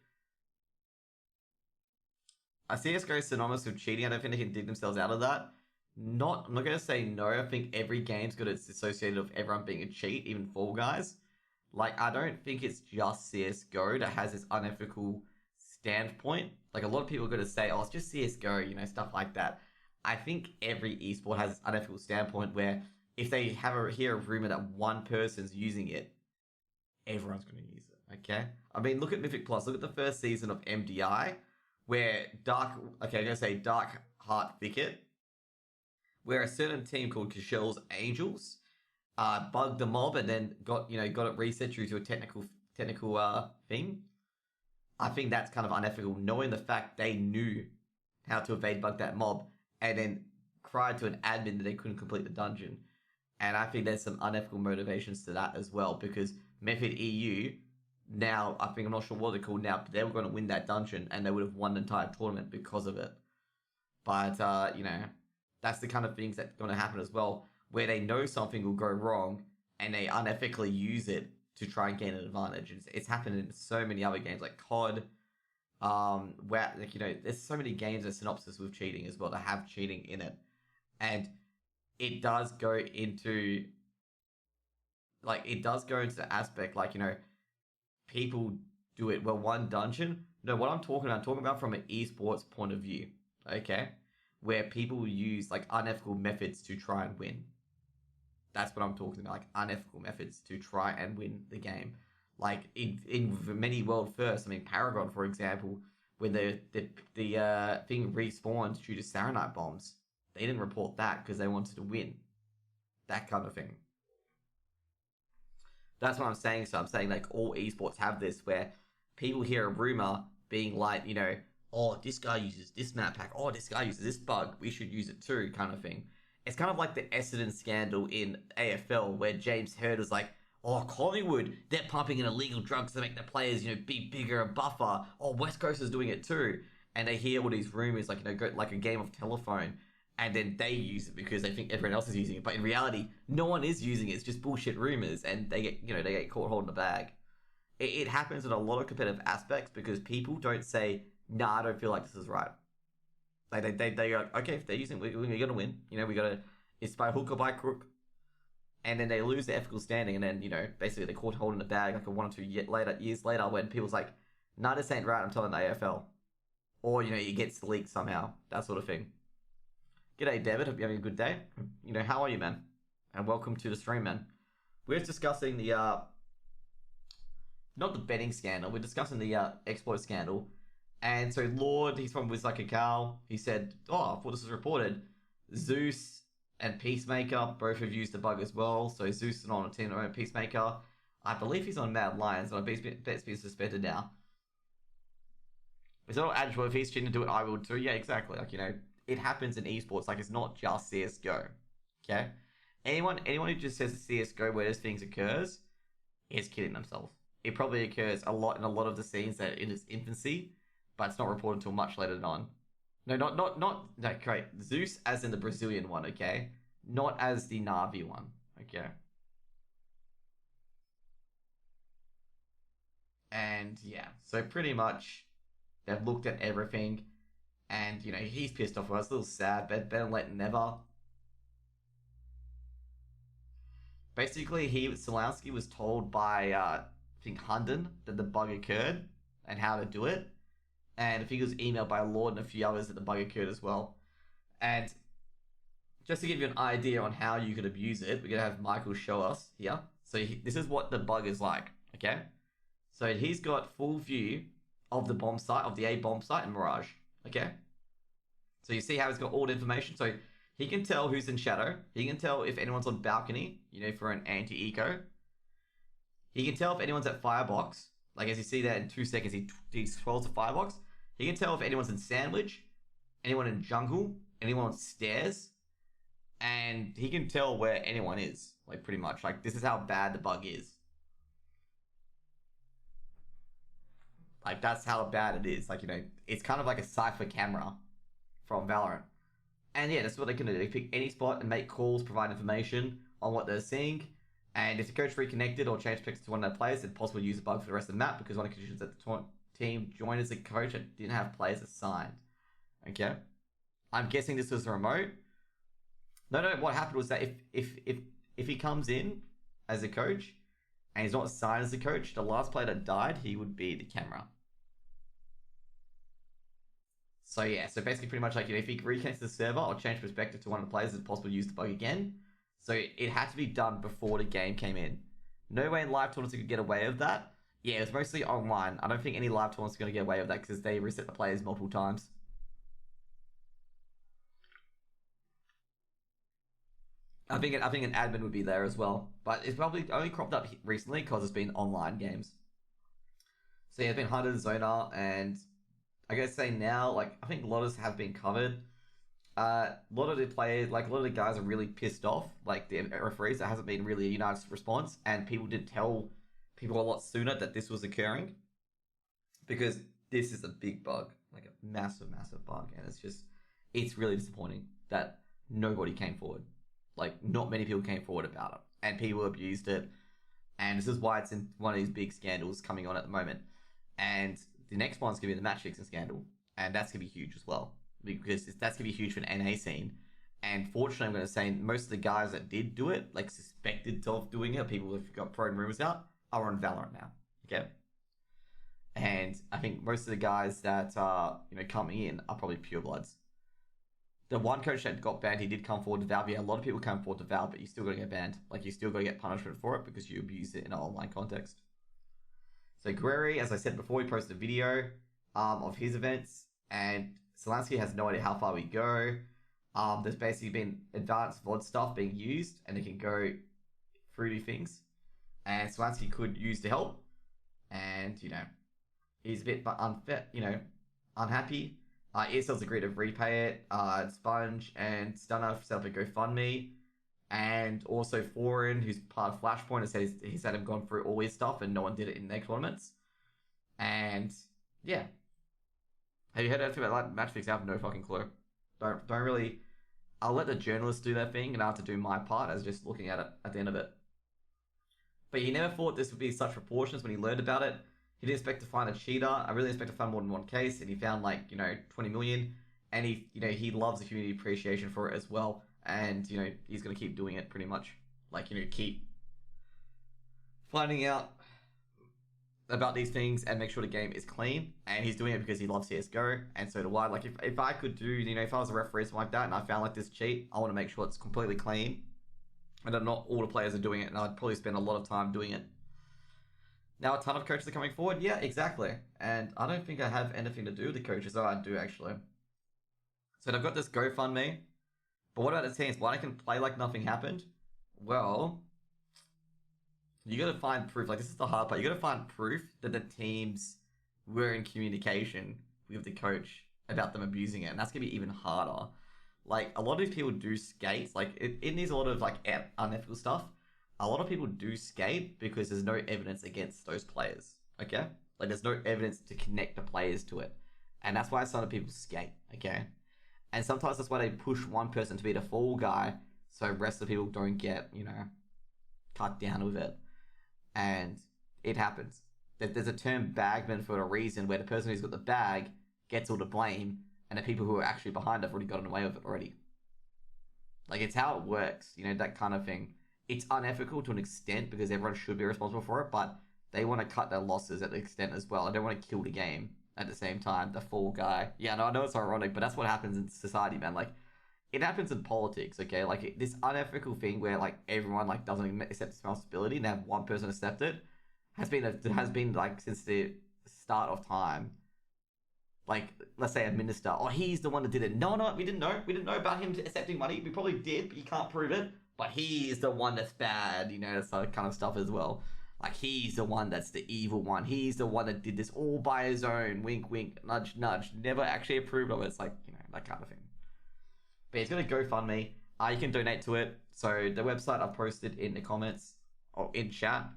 I CSGO is synonymous with cheating. I don't think they can dig themselves out of that. I'm not going to say no. I think every game's got its associated with everyone being a cheat, even Fall Guys. Like, I don't think it's just CSGO that has this unethical standpoint. Like, a lot of people are going to say, oh, it's just CSGO, you know, stuff like that. I think every esport has this unethical standpoint where if they hear a rumor that one person's using it, everyone's going to use it, okay? I mean, look at Mythic Plus. Look at the first season of MDI, where Dark Heart Thicket, where a certain team called Kashel's Angels bugged the mob and then got it reset due to a technical thing. I think that's kind of unethical, knowing the fact they knew how to evade bug that mob and then cried to an admin that they couldn't complete the dungeon. And I think there's some unethical motivations to that as well, because Method EU, now, I think, I'm not sure what they're called now, but they were going to win that dungeon and they would have won the entire tournament because of it. But, you know, that's the kind of things that's going to happen as well, where they know something will go wrong and they unethically use it to try and gain an advantage. It's happened in so many other games like COD, where, like, you know, there's so many games that synopsis with cheating as well that have cheating in it. And it does go into the aspect, like, you know, people do it. Well, one dungeon. No, what I'm talking about from an esports point of view, okay? Where people use, like, unethical methods to try and win. That's what I'm talking about, like unethical methods to try and win the game. Like in many world firsts, I mean Paragon, for example, when the thing respawned due to Saronite bombs, they didn't report that because they wanted to win. That kind of thing. That's what I'm saying. So I'm saying, like, all esports have this, where people hear a rumor being like, you know, oh, this guy uses this map pack, oh, this guy uses this bug, we should use it too, kind of thing. It's kind of like the Essendon scandal in AFL, where James Hird was like, oh, Collingwood, they're pumping in illegal drugs to make their players, you know, be bigger and buffer. Oh, West Coast is doing it too. And they hear all these rumors, like, you know, go like a game of telephone, and then they use it because they think everyone else is using it. But in reality, no one is using it. It's just bullshit rumors, and they get caught holding the bag. It happens in a lot of competitive aspects because people don't say, nah, I don't feel like this is right. Like they go, okay, if they're using it, we're gonna win. You know, we gotta, it's by hook or by crook. And then they lose their ethical standing, and then, you know, basically they're caught holding the bag like a 1 or 2 years later when people's like, nah, this ain't right, I'm telling the AFL. Or, you know, it gets leaked somehow. That sort of thing. G'day, David. Hope you're having a good day. You know, how are you, man? And welcome to the stream, man. We're discussing the, not the betting scandal, we're discussing the exploit scandal. And so Lord, he's from Wizlike. He said, oh, I thought this was reported. Zeus and Peacemaker both have used the bug as well. So Zeus is on a team around Peacemaker. I believe he's on Mad Lions, and I bet it's been suspended now. It's not adage, well, if he's cheating to do it, I will too. Yeah, exactly. Like, you know, it happens in esports. Like, it's not just CSGO. Okay? Anyone who just says CSGO where these things occurs is kidding themselves. It probably occurs a lot in a lot of the scenes that in its infancy, but it's not reported until much later on. No, great. Zeus as in the Brazilian one, okay? Not as the Na'Vi one, okay? And yeah, so pretty much they've looked at everything, and you know he's pissed off. Well, it's a little sad, but better late than never. Basically, Solanski was told by I think Hunden that the bug occurred and how to do it, and I think it was emailed by Lord and a few others that the bug occurred as well. And just to give you an idea on how you could abuse it, we're gonna have Michael show us here. So this is what the bug is like. Okay, so he's got full view of the bomb site, of the A bomb site in Mirage. Okay, so you see how he's got all the information. So he can tell who's in shadow. He can tell if anyone's on balcony, you know, for an anti-eco. He can tell if anyone's at firebox. Like as you see there in 2 seconds, he scrolls to firebox. He can tell if anyone's in sandwich, anyone in jungle, anyone on stairs, and he can tell where anyone is. Like pretty much. Like this is how bad the bug is. Like that's how bad it is. Like, you know, it's kind of like a cipher camera from Valorant. And yeah, that's what they can do. They pick any spot and make calls, provide information on what they're seeing. And if the coach reconnected or changed picks to one of their players, it's possible to use the bug for the rest of the map because one of the conditions that the team joined as a coach that didn't have players assigned. Okay? I'm guessing this was a remote. No, what happened was that if he comes in as a coach and he's not assigned as a coach, the last player that died, he would be the camera. So yeah, so basically pretty much like, you know, if he reconnects the server or change perspective to one of the players, it's possible to use the bug again. So it had to be done before the game came in. No way in live tournaments you could get away with that. Yeah, it was mostly online. I don't think any live tournaments are going to get away with that because they reset the players multiple times. I think an admin would be there as well, but it's probably only cropped up recently because it's been online games. So yeah, it's been Hunter, Zonar, and I gotta say now, like I think a lot of us have been covered. A lot of the players, like a lot of the guys, are really pissed off. Like the referees, there hasn't been really a united response, and people did tell people a lot sooner that this was occurring because this is a big bug, like a massive, massive bug, and it's really disappointing that nobody came forward. Like, not many people came forward about it, and people abused it, and this is why it's in one of these big scandals coming on at the moment. And the next one's going to be the match-fixing scandal, and that's going to be huge as well, because that's going to be huge for an NA scene. And fortunately, I'm going to say most of the guys that did do it, like suspected of doing it, people who've got thrown rumors out, are on Valorant now, okay? And I think most of the guys that are, you know, coming in are probably purebloods. The one coach that got banned, he did come forward to Valve. Yeah, a lot of people come forward to Valve, but you still got to get banned. Like, you still got to get punishment for it because you abused it in an online context. So Guerreri, as I said before, he posted a video of his events, and Solanski has no idea how far we go. There's basically been advanced VOD stuff being used, and it can go through the things. And Solanski could use the help, and, you know, he's a bit unfair, you know, unhappy. ESL's agreed to repay it. Sponge and Stunner set up a GoFundMe. And also Foreign, who's part of Flashpoint, has said he's had him gone through all his stuff and no one did it in their tournaments. And yeah. Have you heard anything about Matchfix? I have no fucking clue. Don't really. I'll let the journalists do their thing and I have to do my part as just looking at it at the end of it. But he never thought this would be such proportions when he learned about it. He didn't expect to find a cheater. I really expect to find more than one case, and he found, like, you know, 20 million. And he, you know, he loves the community appreciation for it as well. And, you know, he's going to keep doing it pretty much. Like, you know, keep finding out about these things and make sure the game is clean. And he's doing it because he loves CSGO, and so do I. Like, if I could do, you know, if I was a referee or something like that and I found, like, this cheat, I want to make sure it's completely clean. And that not all the players are doing it, and I'd probably spend a lot of time doing it. Now a ton of coaches are coming forward. Yeah, exactly. And I don't think I have anything to do with the coaches. Oh, I do, actually. So they've got this GoFundMe. But what about the teams? Why they can play like nothing happened? Well, you got to find proof. Like, this is the hard part. You got to find proof that the teams were in communication with the coach about them abusing it. And that's going to be even harder. Like, a lot of these people do skate. Like, it needs a lot of, like, unethical stuff. A lot of people do skate because there's no evidence against those players, okay? Like, there's no evidence to connect the players to it. And that's why some people skate, okay? And sometimes that's why they push one person to be the fall guy so the rest of the people don't get, you know, cut down with it. And it happens. there's a term bagman for a reason, where the person who's got the bag gets all the blame, and the people who are actually behind have already gotten away with it already. Like, it's how it works, you know, that kind of thing. It's unethical to an extent because everyone should be responsible for it, but they want to cut their losses at the extent as well. I don't want to kill the game at the same time, the fall guy. Yeah, no, I know it's ironic, but that's what happens in society, man. Like, it happens in politics, okay? Like, this unethical thing where, like, everyone, like, doesn't accept responsibility and have one person accept it has been like, since the start of time. Like, let's say a minister, oh, he's the one that did it. No, we didn't know. We didn't know about him accepting money. We probably did, but you can't prove it. But he is the one that's bad, you know, that's that kind of stuff as well. Like, he's the one that's the evil one. He's the one that did this all by his own. Wink, wink, nudge, nudge. Never actually approved of it. It's like, you know, that kind of thing. But it's going to GoFundMe. You can donate to it. So the website I've posted in the comments or in chat.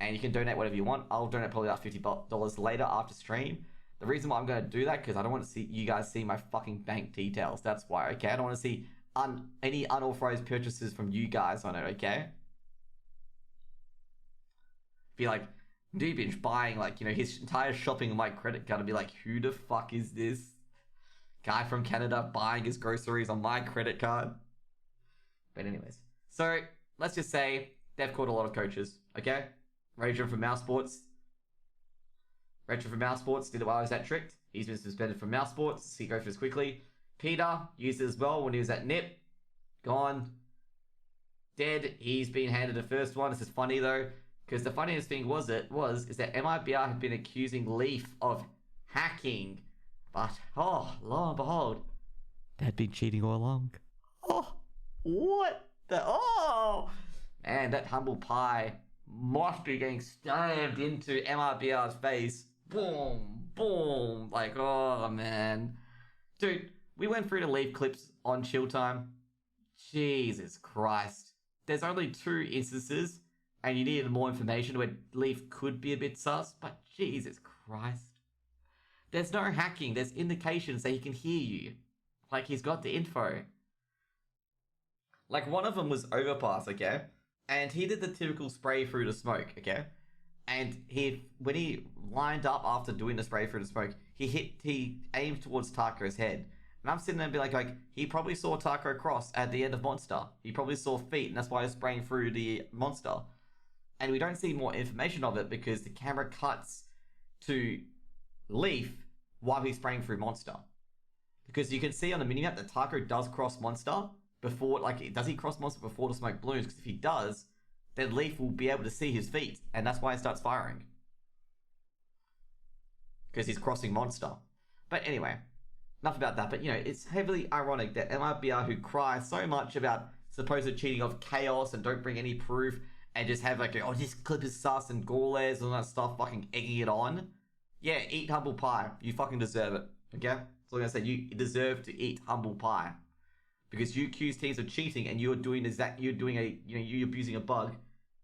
And you can donate whatever you want. I'll donate probably about $50 later after stream. The reason why I'm going to do that, because I don't want to see you guys see my fucking bank details. That's why, okay? I don't want to see any unauthorized purchases from you guys on it, okay? Be like, Dubinch buying, like, you know, his entire shopping on my credit card and be like, who the fuck is this guy from Canada buying his groceries on my credit card? But anyways, so let's just say they've caught a lot of coaches, okay? Ranger from Mouse Sports. Retro from Mouse Sports did it while he was at Tricked. He's been suspended from Mouse Sports. See, go for this quickly. Peter used it as well when he was at NIP. Gone. Dead. He's been handed the first one. This is funny though, because the funniest thing is that MIBR have been accusing Leaf of hacking, but oh, lo and behold, they'd been cheating all along. Oh, what the? Oh, man, that humble pie must be getting stabbed into MIBR's face. Boom, boom. Like, oh, man. Dude, we went through the Leaf clips on Chilltime. Jesus Christ. There's only 2 instances, and you needed more information where Leaf could be a bit sus, but Jesus Christ. There's no hacking. There's indications that he can hear you. Like, he's got the info. Like, one of them was Overpass, okay? And he did the typical spray through the smoke, okay? And when he lined up after doing the spray through the smoke, he aimed towards Taco's head. And I'm sitting there and be like, he probably saw Taco cross at the end of Monster. He probably saw feet, and that's why he's spraying through the Monster. And we don't see more information of it because the camera cuts to Leaf while he's spraying through Monster. Because you can see on the minimap that Taco does cross Monster before, like, does he cross Monster before the smoke blooms? Because if he does, then Leaf will be able to see his feet, and that's why he starts firing. Because he's crossing Monster. But anyway, enough about that. But, you know, it's heavily ironic that MIBR, who cry so much about supposed cheating of chaos and don't bring any proof, and just have like, oh, this clip is sus and Gaules and all that stuff, fucking egging it on. Yeah, eat humble pie. You fucking deserve it, okay? That's all I'm gonna say. You deserve to eat humble pie. Because you accuse teams of cheating, and you're abusing a bug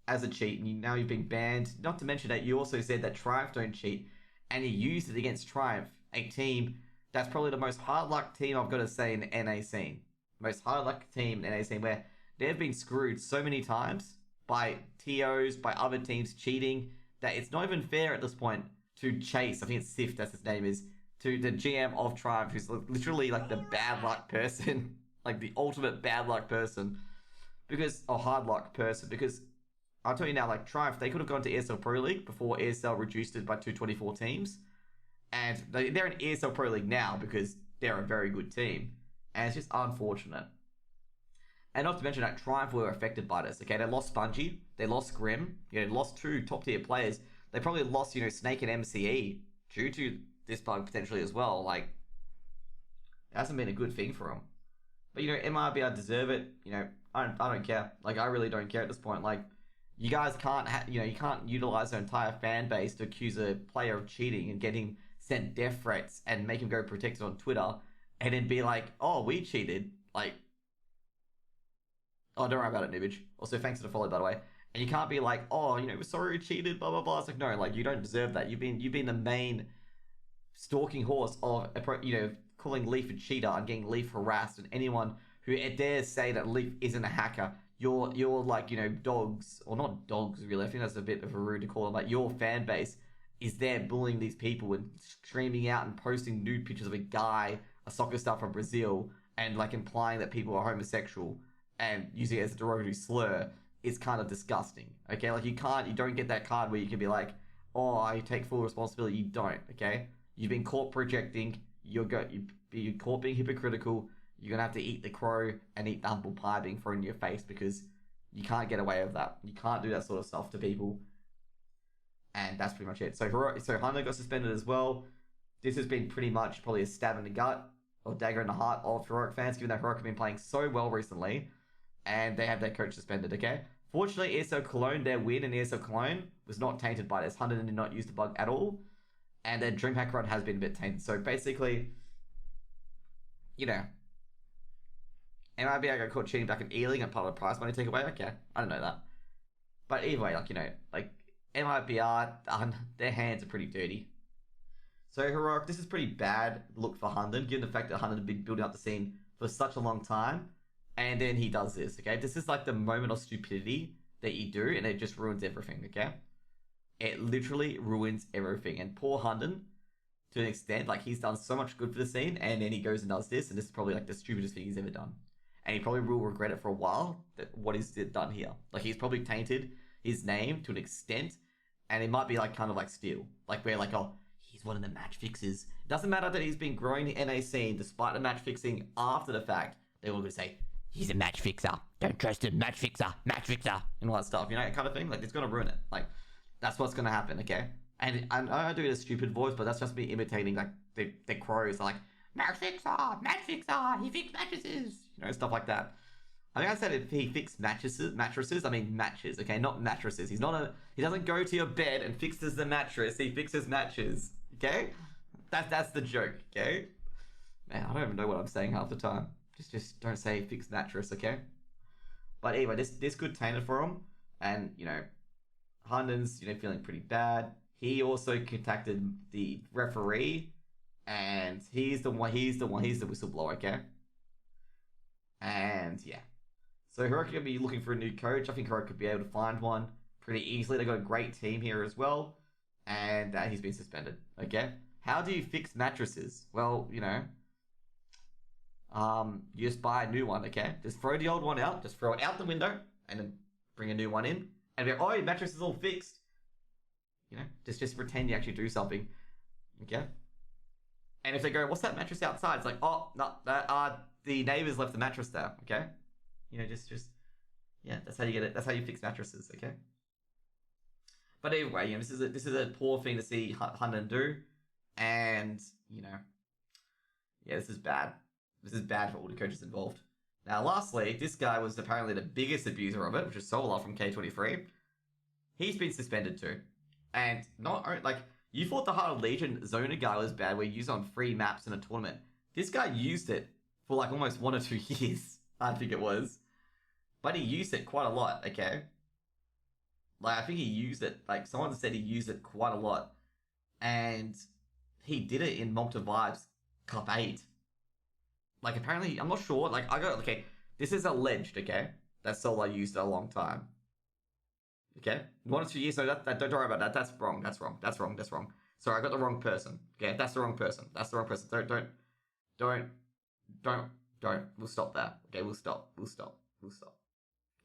as a cheat, and now you've been banned. Not to mention that you also said that Triumph don't cheat, and you used it against Triumph, a team that's probably the most hard luck team I've got to say in the NA scene. Most hard luck team in the NA scene, where they've been screwed so many times by TOs, by other teams cheating, that it's not even fair at this point to Chase, I think it's Sif, that's his name is, to the GM of Triumph, who's literally like the bad luck person. Like the ultimate bad luck person, hard luck person, because I'll tell you now, like Triumph, they could have gone to ESL Pro League before ESL reduced it by 224 teams, and they're in ESL Pro League now because they're a very good team, and it's just unfortunate. And not to mention that Triumph were affected by this, okay? They lost Spongy, they lost Grim, you know, lost 2 top tier players, they probably lost, you know, Snake and MCE due to this bug potentially as well. Like, it hasn't been a good thing for them. But, you know, MIBR deserve it. You know, I don't care. Like, I really don't care at this point. Like, you guys can't, you can't utilize their entire fan base to accuse a player of cheating and get him sent death threats and make him go protected on Twitter and then be like, oh, we cheated. Like, oh, don't worry about it, Nibage. Also, thanks for the follow, by the way. And you can't be like, oh, you know, we're sorry we cheated, blah, blah, blah. It's like, no, like, you don't deserve that. You've been the main stalking horse of, you know, calling Leaf a cheater and getting Leaf harassed, and anyone who dares say that Leaf isn't a hacker, you're like, you know, dogs, or not dogs really, I think that's a bit of a rude to call them, like your fan base is there bullying these people and streaming out and posting nude pictures of a soccer star from Brazil, and like implying that people are homosexual and using it as a derogatory slur is kind of disgusting. Okay, like you don't get that card where you can be like, oh, I take full responsibility. You don't. Okay, you've been caught projecting. You're caught being hypocritical. You're gonna have to eat the crow and eat the humble pie being thrown in your face, because you can't get away with that. You can't do that sort of stuff to people. And that's pretty much it. So Hunter got suspended as well. This has been pretty much probably a stab in the gut or dagger in the heart of Heroic fans, given that Heroic have been playing so well recently, and they have their coach suspended, okay? Fortunately, ESEA Cologne, their win in ESEA Cologne was not tainted by this. Hunter did not use the bug at all, and their DreamHack run has been a bit tainted. So basically, you know, MIBR got caught cheating back in E-League and part of the prize money takeaway. Okay, I don't know that. But either way, like, you know, like, MIBR, their hands are pretty dirty. So Heroic, this is pretty bad look for Hunden, given the fact that Hunden had been building up the scene for such a long time, and then he does this, okay? This is like the moment of stupidity that you do, and it just ruins everything, okay? It literally ruins everything, and poor Hunden, to an extent, like, he's done so much good for the scene, and then he goes and does this, and this is probably like the stupidest thing he's ever done. And he probably will regret it for a while, that what he's done here. Like, he's probably tainted his name to an extent, and it might be like kind of like Steel, like where like, oh, he's one of the match fixers. It doesn't matter that he's been growing the NA scene despite the match fixing after the fact. They're all going to say, he's a match fixer. Don't trust him, match fixer, and all that stuff, you know, kind of thing. Like, it's going to ruin it. Like, that's what's going to happen, okay? And I do it a stupid voice, but that's just me imitating like the crows, like, match fixer, he fixed mattresses, you know, stuff like that. I think I said if he fixed mattresses, I mean matches, okay, not mattresses. He doesn't go to your bed and fixes the mattress, he fixes matches, okay? That's the joke, okay? Man, I don't even know what I'm saying half the time. Just don't say fixed mattress, okay? But anyway, this could taint it for him, and, you know, Hunden's, you know, feeling pretty bad. He also contacted the referee, and he's the whistleblower, okay? And, yeah. So Heroic could be looking for a new coach. I think Heroic could be able to find one pretty easily. They've got a great team here as well. And he's been suspended. Okay? How do you fix mattresses? Well, you know, you just buy a new one, okay? Just throw the old one out. Just throw it out the window and then bring a new one in. And be like, oh, your mattress is all fixed. You know, just pretend you actually do something. Okay? And if they go, what's that mattress outside? It's like, oh, no, the neighbors left the mattress there, okay? You know, just yeah, that's how you get it. That's how you fix mattresses, okay? But anyway, you know, this is a poor thing to see Hunden do, and you know, yeah, this is bad. This is bad for all the coaches involved. Now, lastly, this guy was apparently the biggest abuser of it, which is Sollaar from K23. He's been suspended too, and not like you thought the Heart of Legion Zona guy was bad, where you use it on free maps in a tournament. This guy used it for like almost 1 or 2 years. I think it was. But he used it quite a lot, okay? Like, I think he used it, like, someone said he used it quite a lot. And he did it in Multivibe's Cup 8. Like, apparently, I'm not sure, like, okay, this is alleged, okay? That Sollaar used it a long time. Okay? 1 or 2 years, no, don't worry about that, that's wrong. Sorry, I got the wrong person, okay? That's the wrong person. Don't. We'll stop there. Okay, we'll stop.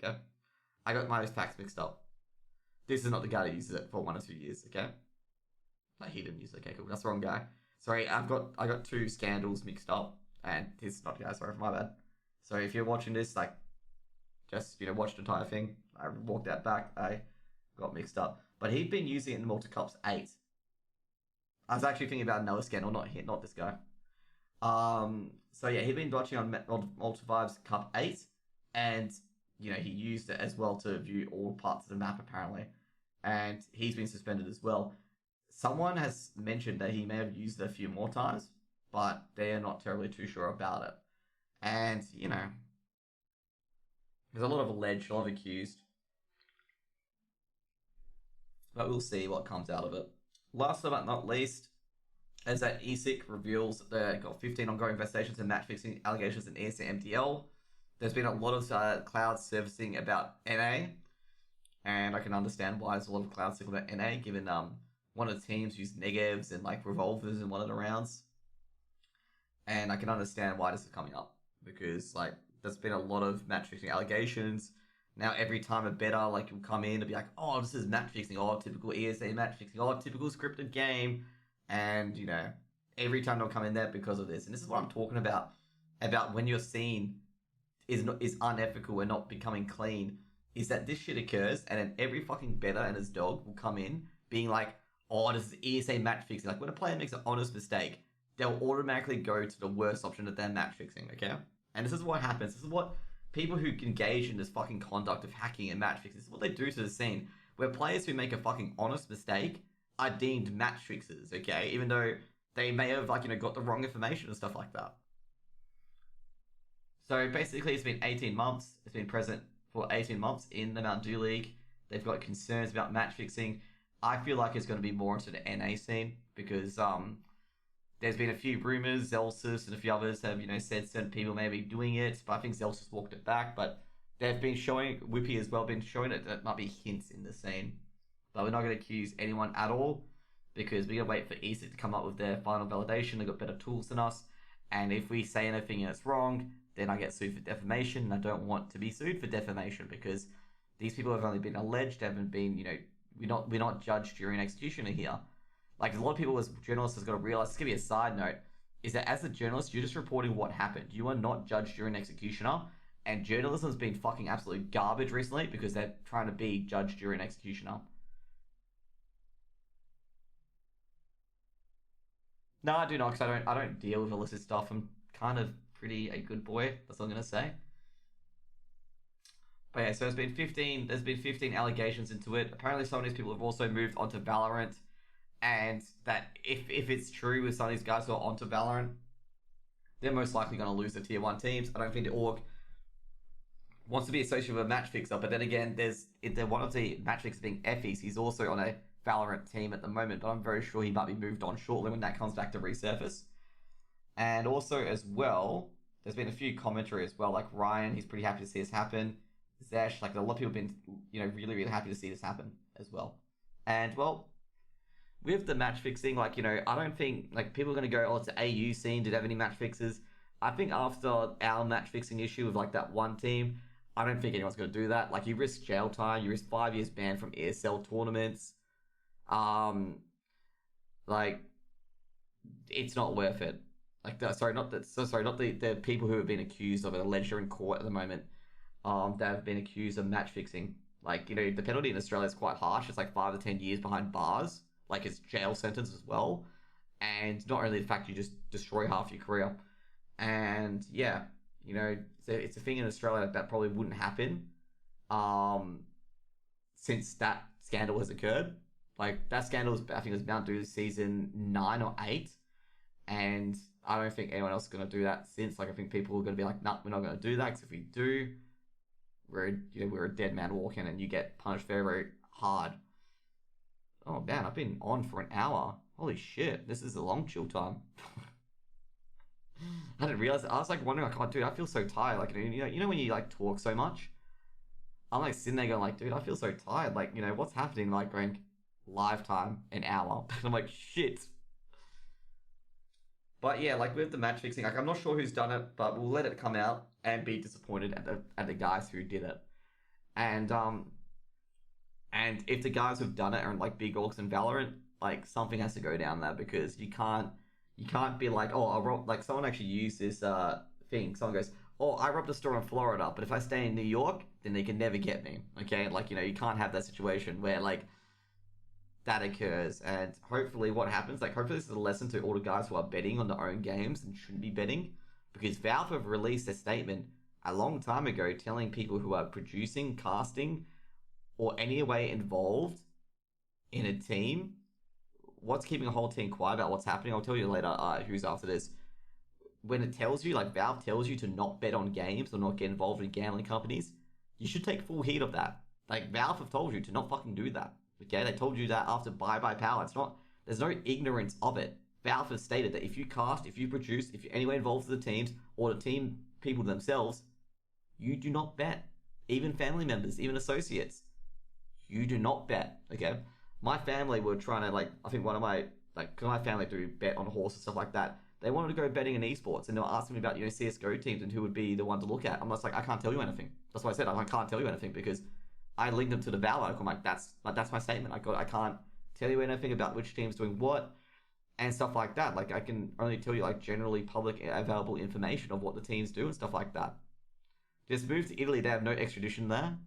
Okay? I got my facts mixed up. This is not the guy that uses it for 1 or 2 years, okay? Like, he didn't use it. Okay, cool. That's the wrong guy. Sorry, I got 2 scandals mixed up, and this is not the guy. Sorry for my bad. So if you're watching this, like, just, you know, watch the entire thing. I walked out back. I got mixed up. But he'd been using it in Multicups 8. I was actually thinking about another scandal, not this guy. So yeah, he'd been watching on Multivibe's Cup 8, and, you know, he used it as well to view all parts of the map, apparently. And he's been suspended as well. Someone has mentioned that he may have used it a few more times, but they're not terribly too sure about it. And, you know, there's a lot of alleged, a lot of accused. But we'll see what comes out of it. Last but not least, as that ESEA reveals that they've got 15 ongoing investigations and match fixing allegations in ESEA MDL. There's been a lot of cloud servicing about NA, and I can understand why there's a lot of cloud signal about NA, given one of the teams use negatives and like revolvers in one of the rounds. And I can understand why this is coming up, because like there's been a lot of match fixing allegations. Now every time a bettor like will come in and be like, oh, this is match fixing, oh, typical ESEA match fixing, oh, typical scripted game, and you know, every time they'll come in there because of this. And this is what I'm talking about when your scene is unethical and not becoming clean, is that this shit occurs, and then every fucking bettor and his dog will come in being like, oh, this is ESEA match fixing. Like when a player makes an honest mistake, they'll automatically go to the worst option that they're match fixing, okay? And this is what happens. This is what people who engage in this fucking conduct of hacking and match fixing, this is what they do to the scene, where players who make a fucking honest mistake are deemed match fixers, okay? Even though they may have, like, you know, got the wrong information and stuff like that. So basically, it's been 18 months. It's been present for 18 months in the Mountain Dew League. They've got concerns about match fixing. I feel like it's going to be more into the NA scene, because there's been a few rumors. Zelsus and a few others have, you know, said certain people may be doing it, but I think Zelsus walked it back. But they've been showing, Whippy as well, been showing it. That might be hints in the scene. But we're not going to accuse anyone at all, because we're going to wait for ESEA to come up with their final validation. They've got better tools than us. And if we say anything and it's wrong, then I get sued for defamation. And I don't want to be sued for defamation, because these people have only been alleged, haven't been, you know, we're not judged during execution here. Like, a lot of people as journalists has got to realize, this could be a side note, is that as a journalist, you're just reporting what happened. You are not judged during executioner. And journalism's been fucking absolute garbage recently, because they're trying to be judged during executioner. No, I do not, because I don't deal with illicit stuff. I'm kind of pretty a good boy. That's all I'm gonna say. But yeah, so there's been 15 allegations into it. Apparently some of these people have also moved onto Valorant, and that if it's true with some of these guys who are onto Valorant, they're most likely going to lose the tier 1 teams. I don't think the org wants to be associated with a match fixer, but then again, one of the match fixers being Effys. He's also on a Valorant team at the moment, but I'm very sure he might be moved on shortly when that comes back to resurface. And also as well, there's been a few commentary as well, like Ryan, he's pretty happy to see this happen. Zesh, like a lot of people have been, you know, really, really happy to see this happen as well. And well, with the match fixing, like, you know, I don't think, like, people are going to go, oh, it's the AU scene, did it have any match fixes? I think after our match fixing issue with, like, that one team, I don't think anyone's going to do that. Like, you risk jail time, you risk 5 years banned from ESL tournaments. Like, it's not worth it. Like, not the people who have been accused of it, alleged are in court at the moment, that have been accused of match fixing. Like, you know, the penalty in Australia is quite harsh. It's like 5 to 10 years behind bars. Like, it's jail sentence as well. And not only the fact you just destroy half your career. And yeah, you know, it's a thing in Australia that probably wouldn't happen since that scandal has occurred. Like, that scandal was, I think it was Mount Dew season 9 or 8. And I don't think anyone else is going to do that since. Like, I think people are going to be like, nah, we're not going to do that, because if we do, we're a dead man walking, and you get punished very, very hard. Oh man, I've been on for an hour. Holy shit, this is a long chill time. I didn't realize it. I was like wondering, like, oh dude, I feel so tired. Like, you know when you like talk so much? I'm like sitting there going like, dude, I feel so tired. Like, you know, what's happening? Like, going live time, an hour. And I'm like, shit. But yeah, like with the match fixing, like I'm not sure who's done it, but we'll let it come out and be disappointed at the guys who did it. And if the guys who've done it are like big orgs in Valorant, like something has to go down there, because you can't be like, oh, like someone actually used this thing. Someone goes, oh, I robbed a store in Florida, but if I stay in New York, then they can never get me. Okay, like, you know, you can't have that situation where like that occurs. And hopefully what happens, like hopefully this is a lesson to all the guys who are betting on their own games and shouldn't be betting, because Valve have released a statement a long time ago telling people who are producing, casting, or any way involved in a team, what's keeping a whole team quiet about what's happening? I'll tell you later who's after this. When it tells you, like Valve tells you to not bet on games or not get involved in gambling companies, you should take full heed of that. Like, Valve have told you to not fucking do that. Okay, they told you that after Bye Bye Power. It's not, there's no ignorance of it. Valve has stated that if you cast, if you produce, if you're anyway involved with the teams or the team people themselves, you do not bet. Even family members, even associates. You do not bet, okay? my family were trying to, like, I think one of my, like, because my family do bet on horse and stuff like that. They wanted to go betting in esports, and they were asking me about, you know, CSGO teams and who would be the one to look at. I'm just like, I can't tell you anything. That's why I said I can't tell you anything, because I linked them to the Valorant. I'm like, that's my statement. I can't tell you anything about which team's doing what and stuff like that. Like, I can only tell you, like, generally public available information of what the teams do and stuff like that. Just move to Italy. They have no extradition there.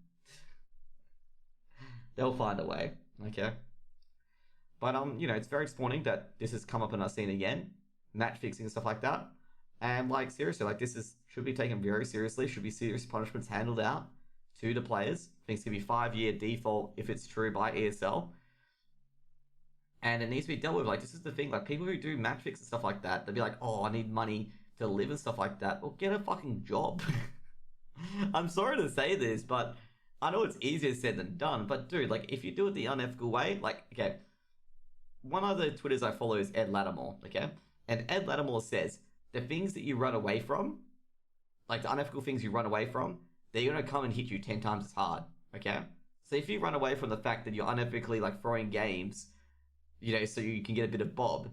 They'll find a way. Okay. But you know, it's very disappointing that this has come up in our scene again, match fixing and stuff like that. And like, seriously, like, should be taken very seriously. Should be serious punishments handled out to the players. I think it's gonna be 5-year default if it's true by ESL. And it needs to be dealt with. Like, this is the thing. Like, people who do match fix and stuff like that, they'll be like, oh, I need money to live and stuff like that. Well, get a fucking job. I'm sorry to say this, but I know it's easier said than done. But dude, like, if you do it the unethical way, like, okay, one of the Twitters I follow is Ed Lattimore, okay? And Ed Lattimore says, the things that you run away from, like the unethical things you run away from, they're going to come and hit you 10 times as hard, okay? So if you run away from the fact that you're unethically, like, throwing games, you know, so you can get a bit of bob,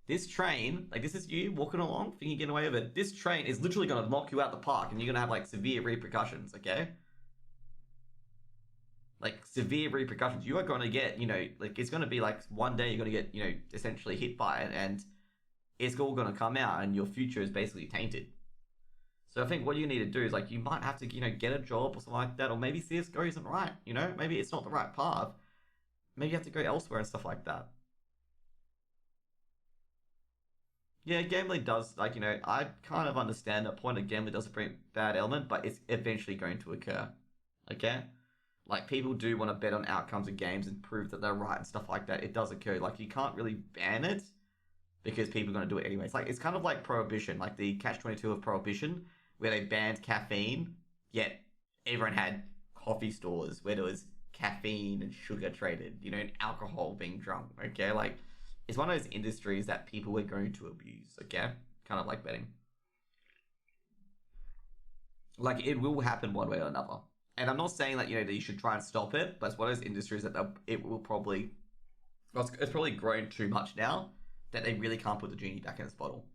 this train, like, this is you walking along, thinking you're getting away with it, this train is literally going to knock you out the park, and you're going to have, like, severe repercussions, okay? Like, severe repercussions. You are going to get, you know, like, it's going to be like one day you're going to get, you know, essentially hit by it, and it's all going to come out, and your future is basically tainted. So I think what you need to do is, like, you might have to, you know, get a job or something like that, or maybe CSGO isn't right, you know? Maybe it's not the right path. Maybe you have to go elsewhere and stuff like that. Yeah, gambling does, like, you know, I kind of understand that point of gambling does bring bad element, but it's eventually going to occur, okay? Like, people do want to bet on outcomes of games and prove that they're right and stuff like that. It does occur. Like, you can't really ban it because people are going to do it anyway. It's kind of like Prohibition, like the Catch-22 of Prohibition, where they banned caffeine, yet everyone had coffee stores where there was caffeine and sugar traded, you know, and alcohol being drunk, okay? Like, it's one of those industries that people are going to abuse, okay? Kind of like betting. Like, it will happen one way or another. And I'm not saying that, you know, that you should try and stop it, but it's one of those industries that it will probably, well, it's probably grown too much now that they really can't put the genie back in its bottle.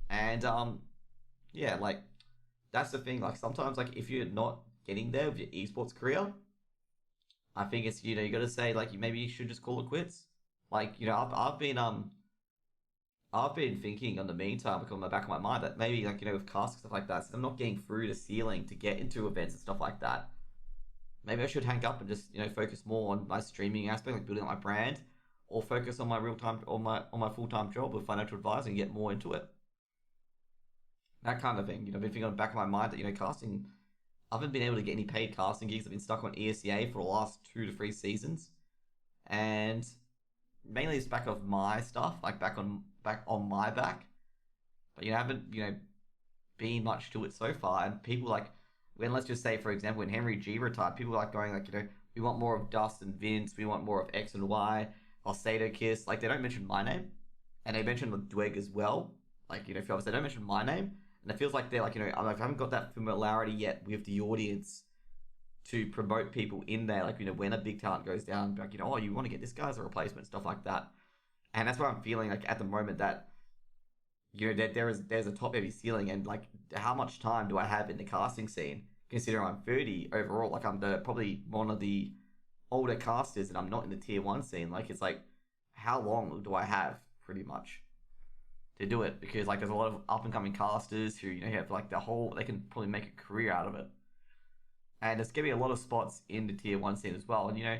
And yeah, like, that's the thing. Like, sometimes, like, if you're not getting there with your esports career, I think it's, you know, you got to say, like, maybe you should just call it quits. Like, you know, I've been thinking on the meantime, like, on the back of my mind, that maybe, like, you know, with casting and stuff like that, since I'm not getting through the ceiling to get into events and stuff like that, maybe I should hang up and just, you know, focus more on my streaming aspect, like building up my brand, or focus on my real-time, on my full-time job with financial advising and get more into it. That kind of thing. You know, I've been thinking on the back of my mind that, you know, casting, I haven't been able to get any paid casting gigs. I've been stuck on ESEA for the last 2 to 3 seasons. And mainly it's back of my stuff, like back on my back. But, you know, I haven't, you know, been much to it so far. And people, like, when, let's just say, for example, when Henry G retired, people were like going, like, you know, we want more of Dust and Vince, we want more of X and Y, Alcedo Kiss. Like, they don't mention my name. And they mention the Dweg as well. Like, you know, if they don't mention my name. And it feels like they're like, you know, I haven't got that familiarity yet with the audience to promote people in there. Like, you know, when a big talent goes down, like, you know, oh, you want to get this guy as a replacement, stuff like that. And that's what I'm feeling like at the moment, that, you know, there's a top heavy ceiling, and like, how much time do I have in the casting scene, considering I'm 30 overall? Like, I'm probably one of the older casters, and I'm not in the tier 1 scene. Like, it's like, how long do I have, pretty much, to do it? Because, like, there's a lot of up and coming casters who, you know, have like they can probably make a career out of it. And there's gonna be a lot of spots in the tier 1 scene as well. And, you know,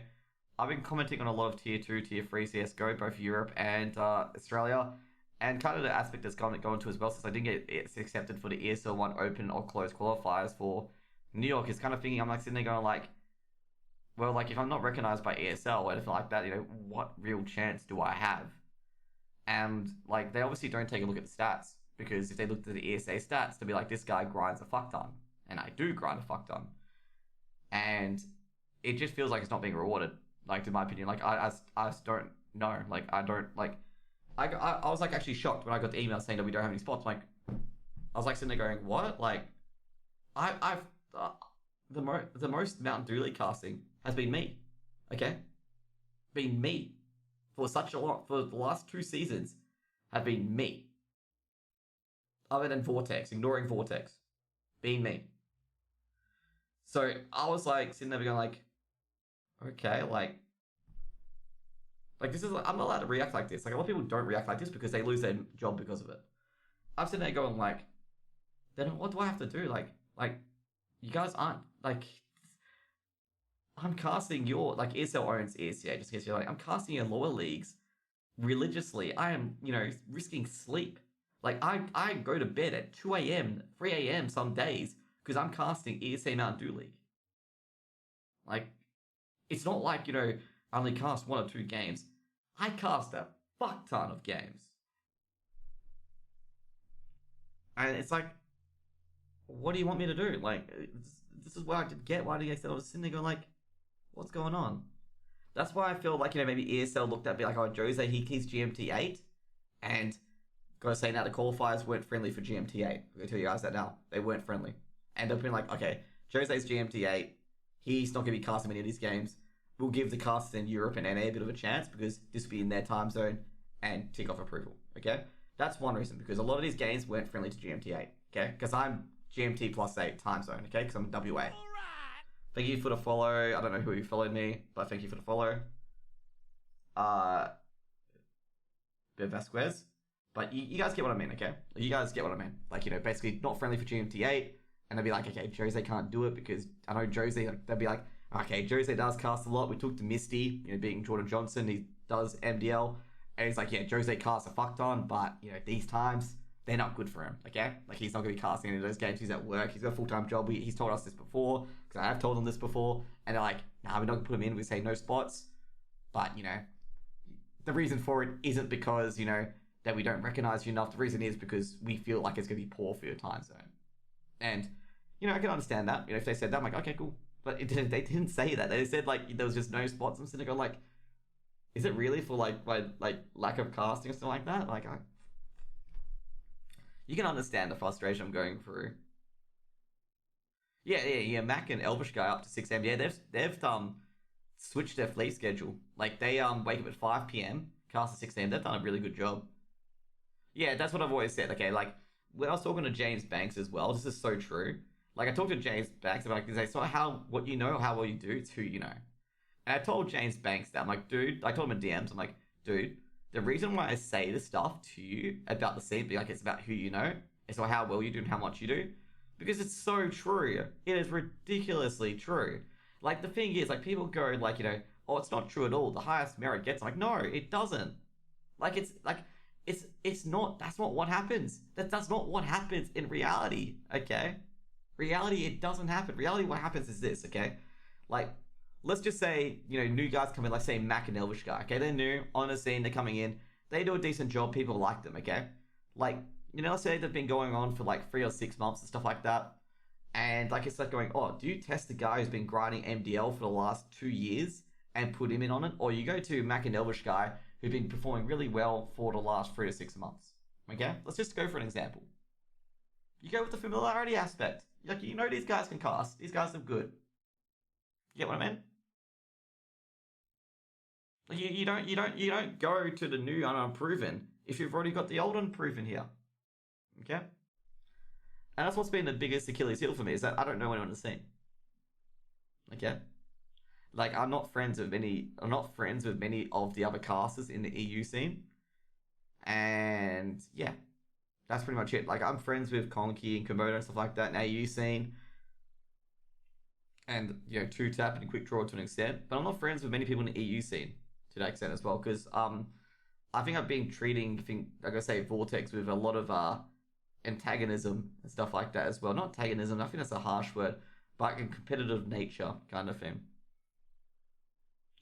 I've been commenting on a lot of tier 2, tier 3 CSGO, both Europe and Australia. And kind of the aspect that's going to as well, since I didn't get it accepted for the ESL 1 open or closed qualifiers for New York, is kind of thinking, I'm like sitting there going like, well, like, if I'm not recognized by ESL or anything like that, you know, what real chance do I have? And, like, they obviously don't take a look at the stats, because if they looked at the ESA stats, they'd be like, this guy grinds a fuck ton. And I do grind a fuck ton. And it just feels like it's not being rewarded, like, in my opinion. Like, I just don't know. Like, I don't, like, I was, like, actually shocked when I got the email saying that we don't have any spots. Like, I was, like, sitting there going, what? Like, the most Mountain Dew League casting has been me. Okay? Been me. for the last 2 seasons have been me. Other than Vortex, ignoring Vortex. Being me. So I was like sitting there going like, okay, like this is I'm not allowed to react like this. Like a lot of people don't react like this because they lose their job because of it. I'm sitting there going like, then what do I have to do? Like you guys aren't like, I'm casting your like ESL owns ESEA, just in case you're like, I'm casting your lower leagues religiously. I am, risking sleep. Like I go to bed at 2 a.m., 3 a.m. some days because I'm casting ESEA Mountain Dew League. Like, it's not like, I only cast 1 or 2 games. I cast a fuck ton of games. And it's like, what do you want me to do? Like, this is what I did get. Why did I say I was sitting there going like, what's going on? That's why I feel like, maybe ESL looked at me like, oh, Jose, he's GMT 8. And gotta say now, the qualifiers weren't friendly for GMT 8. I'm gonna tell you guys that now. They weren't friendly. And they've been like, okay, Jose's GMT 8. He's not gonna be casting many of these games. We'll give the casters in Europe and NA a bit of a chance because this will be in their time zone and tick off approval, okay? That's one reason, because a lot of these games weren't friendly to GMT 8, okay? Because I'm GMT +8 time zone, okay? Because I'm in WA. Thank you for the follow. I don't know who you followed me, but thank you for the follow. Vasquez. But you guys get what I mean, okay? You guys get what I mean. Like, basically not friendly for GMT 8. And they'll be like, okay, Jose can't do it because I know Jose, they'll be like, okay, Jose does cast a lot. We took to Misty, being Jordan Johnson. He does MDL. And he's like, yeah, Jose casts a fuck ton, but, these times, they're not good for him, okay? Like, he's not going to be casting any of those games. He's at work. He's got a full-time job. He's told us this before, because I have told him this before. And they're like, nah, we're not going to put him in. We say no spots. But, the reason for it isn't because, that we don't recognize you enough. The reason is because we feel like it's going to be poor for your time zone. And, I can understand that. If they said that, I'm like, okay, cool. But they didn't say that. They said, like, there was just no spots. I'm sitting there going, like, is it really for, like lack of casting or something like that? Like, you can understand the frustration I'm going through. Yeah. Mac and Elvish guy up to 6 a.m. Yeah, they've switched their fleet schedule. Like, they wake up at 5 p.m., cast at 6 a.m. They've done a really good job. Yeah, that's what I've always said. Okay, like, when I was talking to James Banks as well, this is so true. Like, I talked to James Banks about, like, it's not what you know, how well you do, it's who you know. And I told James Banks that, I'm like, dude, I told him in DMs, I'm like, dude, the reason why I say this stuff to you about the scene, being like, it's about who you know, it's about how well you do and how much you do, because it's so true. It is ridiculously true. Like, the thing is, like, people go, like, oh, it's not true at all. The highest merit gets. I'm like, no, it doesn't. Like, it's not, that's not what happens. That's not what happens in reality, okay? Reality, it doesn't happen. Reality, what happens is this, okay? Like, let's just say, new guys come in, like, say, Mac and Elvish guy, okay? They're new, on the scene, they're coming in, they do a decent job, people like them, okay? Like, let's say they've been going on for, like, 3 or 6 months and stuff like that, and, like, it's like going, oh, do you test the guy who's been grinding MDL for the last 2 years and put him in on it? Or you go to Mac and Elvish guy who've been performing really well for the last 3 to 6 months, okay? Let's just go for an example. You go with the familiarity aspect. Like, these guys can cast. These guys are good. You get what I mean? Like, you don't go to the new and unproven if you've already got the old unproven here. Okay? And that's what's been the biggest Achilles heel for me, is that I don't know anyone in the scene. Okay? Like, I'm not friends with many of the other casters in the EU scene. And yeah. That's pretty much it. Like, I'm friends with Konki and Komodo and stuff like that in AU scene. And, 2-tap and quick draw to an extent. But I'm not friends with many people in the EU scene to that extent as well. Because I think I've been treating, like I say, Vortex with a lot of antagonism and stuff like that as well. Not antagonism, I think that's a harsh word. But a competitive nature kind of thing.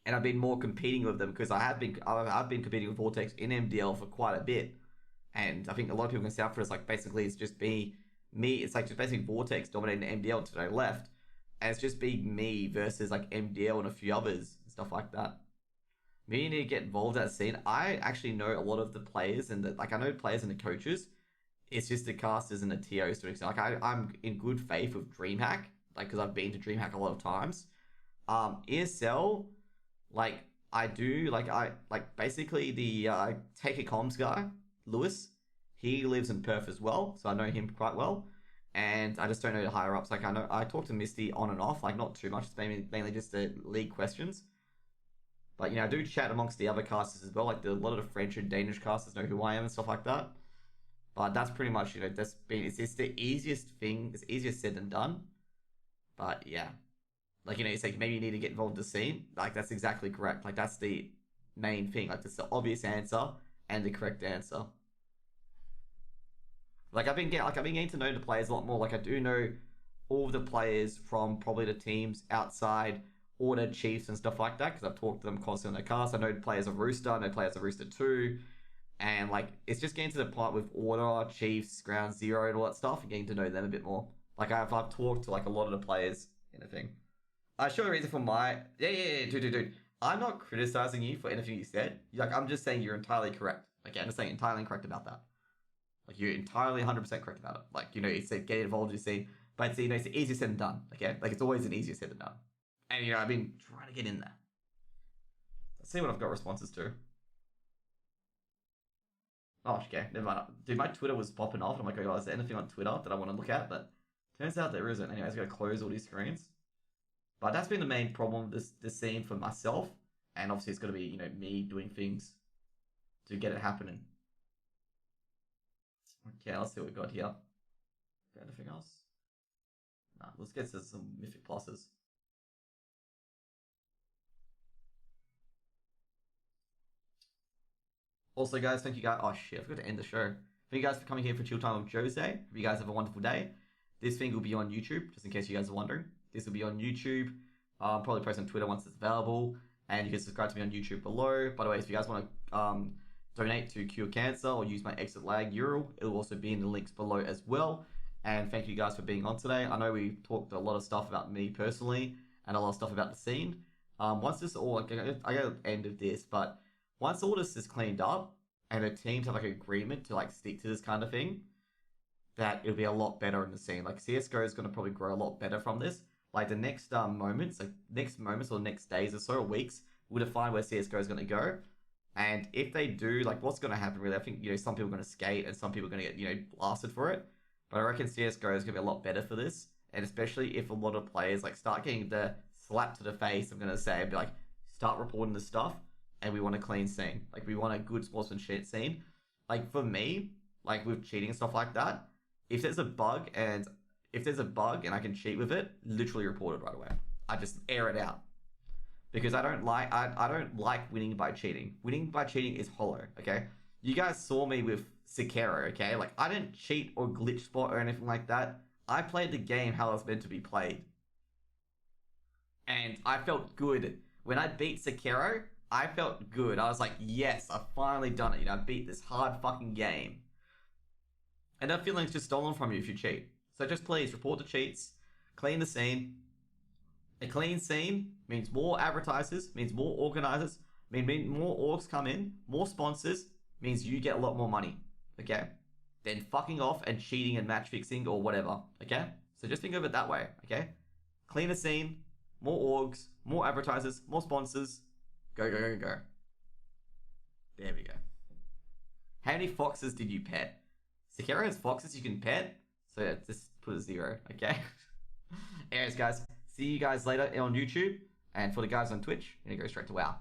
And I've been more competing with them because I've been competing with Vortex in MDL for quite a bit. And I think a lot of people can say for us, like, basically it's just me. It's like just basically Vortex dominating MDL to the left. And it's just being me versus like MDL and a few others and stuff like that. Me need to get involved in that scene. I actually know a lot of the players and I know players and the coaches. It's just the casters and the TOs to an extent. Like, I'm in good faith with DreamHack, like, because I've been to DreamHack a lot of times. ESL, like, I do basically the Taker Comms guy, Lewis. He lives in Perth as well, so I know him quite well. And I just don't know the higher ups. Like, I know I talk to Misty on and off, like not too much. It's mainly just the league questions. But I do chat amongst the other casters as well. Like a lot of the French and Danish casters know who I am and stuff like that. But that's pretty much it's the easiest thing. It's easier said than done. But yeah, like it's like maybe you need to get involved in the scene. Like that's exactly correct. Like that's the main thing. Like that's the obvious answer and the correct answer. Like I've been getting to know the players a lot more. Like I do know all the players from probably the teams outside Order, Chiefs, and stuff like that because I've talked to them constantly on their cast. I know players of Rooster, I know players of Rooster 2, and like it's just getting to the point with Order, Chiefs, Ground Zero, and all that stuff, and getting to know them a bit more. Like I've talked to like a lot of the players in a thing. I show a reason for my dude. I'm not criticizing you for anything you said. Like I'm just saying you're entirely correct. Okay, I'm just saying entirely incorrect about that. Like you're entirely 100% correct about it. Like you said get involved, you see, but it's it's easier said than done. Okay, like it's always an easier said than done. And I've been trying to get in there. Let's see what I've got responses to. Oh, okay, never mind. Dude, my Twitter was popping off. I'm like, oh, is there anything on Twitter that I want to look at? But turns out there isn't. Anyways, I gotta close all these screens. But that's been the main problem with this scene for myself. And obviously it's gotta be, me doing things to get it happening. Okay, let's see what we got here. Got anything else? Nah, let's get to some Mythic Pluses. Also, guys, thank you guys. Oh shit, I forgot to end the show. Thank you guys for coming here for Chilltime with Jose. Hope you guys have a wonderful day. This thing will be on YouTube, just in case you guys are wondering. This will be on YouTube. I'll probably post on Twitter once it's available. And you can subscribe to me on YouTube below. By the way, if you guys want to donate to cure cancer or use my Exitlag URL, it will also be in the links below as well. And thank you guys for being on today. I know we talked a lot of stuff about me personally and a lot of stuff about the scene. Once this all, I got the end of this, but once all this is cleaned up and the teams have like an agreement to like stick to this kind of thing, that it'll be a lot better in the scene. Like CSGO is going to probably grow a lot better from this. Like the next moments or next days or so or weeks will define where CSGO is going to go. And if they do, like what's going to happen really, I think, some people are going to skate and some people are going to get, blasted for it. But I reckon CSGO is going to be a lot better for this. And especially if a lot of players like start getting the slap to the face, I'm going to say, be like, start reporting this stuff. And we want a clean scene. Like we want a good sportsmanship scene. Like for me, like with cheating and stuff like that, if there's a bug and I can cheat with it, literally report it right away. I just air it out. Because I don't like winning by cheating. Winning by cheating is hollow, okay? You guys saw me with Sekiro, okay? Like I didn't cheat or glitch spot or anything like that. I played the game how it was meant to be played. And I felt good. When I beat Sekiro, I felt good. I was like, yes, I've finally done it. I beat this hard fucking game. And that feeling's just stolen from you if you cheat. So just please report the cheats, clean the scene. A clean scene means more advertisers, means more organizers, means more orgs come in, more sponsors, means you get a lot more money. Okay? Then fucking off and cheating and match fixing or whatever. Okay? So just think of it that way. Okay? Clean the scene, more orgs, more advertisers, more sponsors. Go, go, go, go. There we go. How many foxes did you pet? Sekiro has foxes you can pet? So just put a 0, okay? Anyways, guys, see you guys later on YouTube. And for the guys on Twitch, I'm going to go straight to WoW.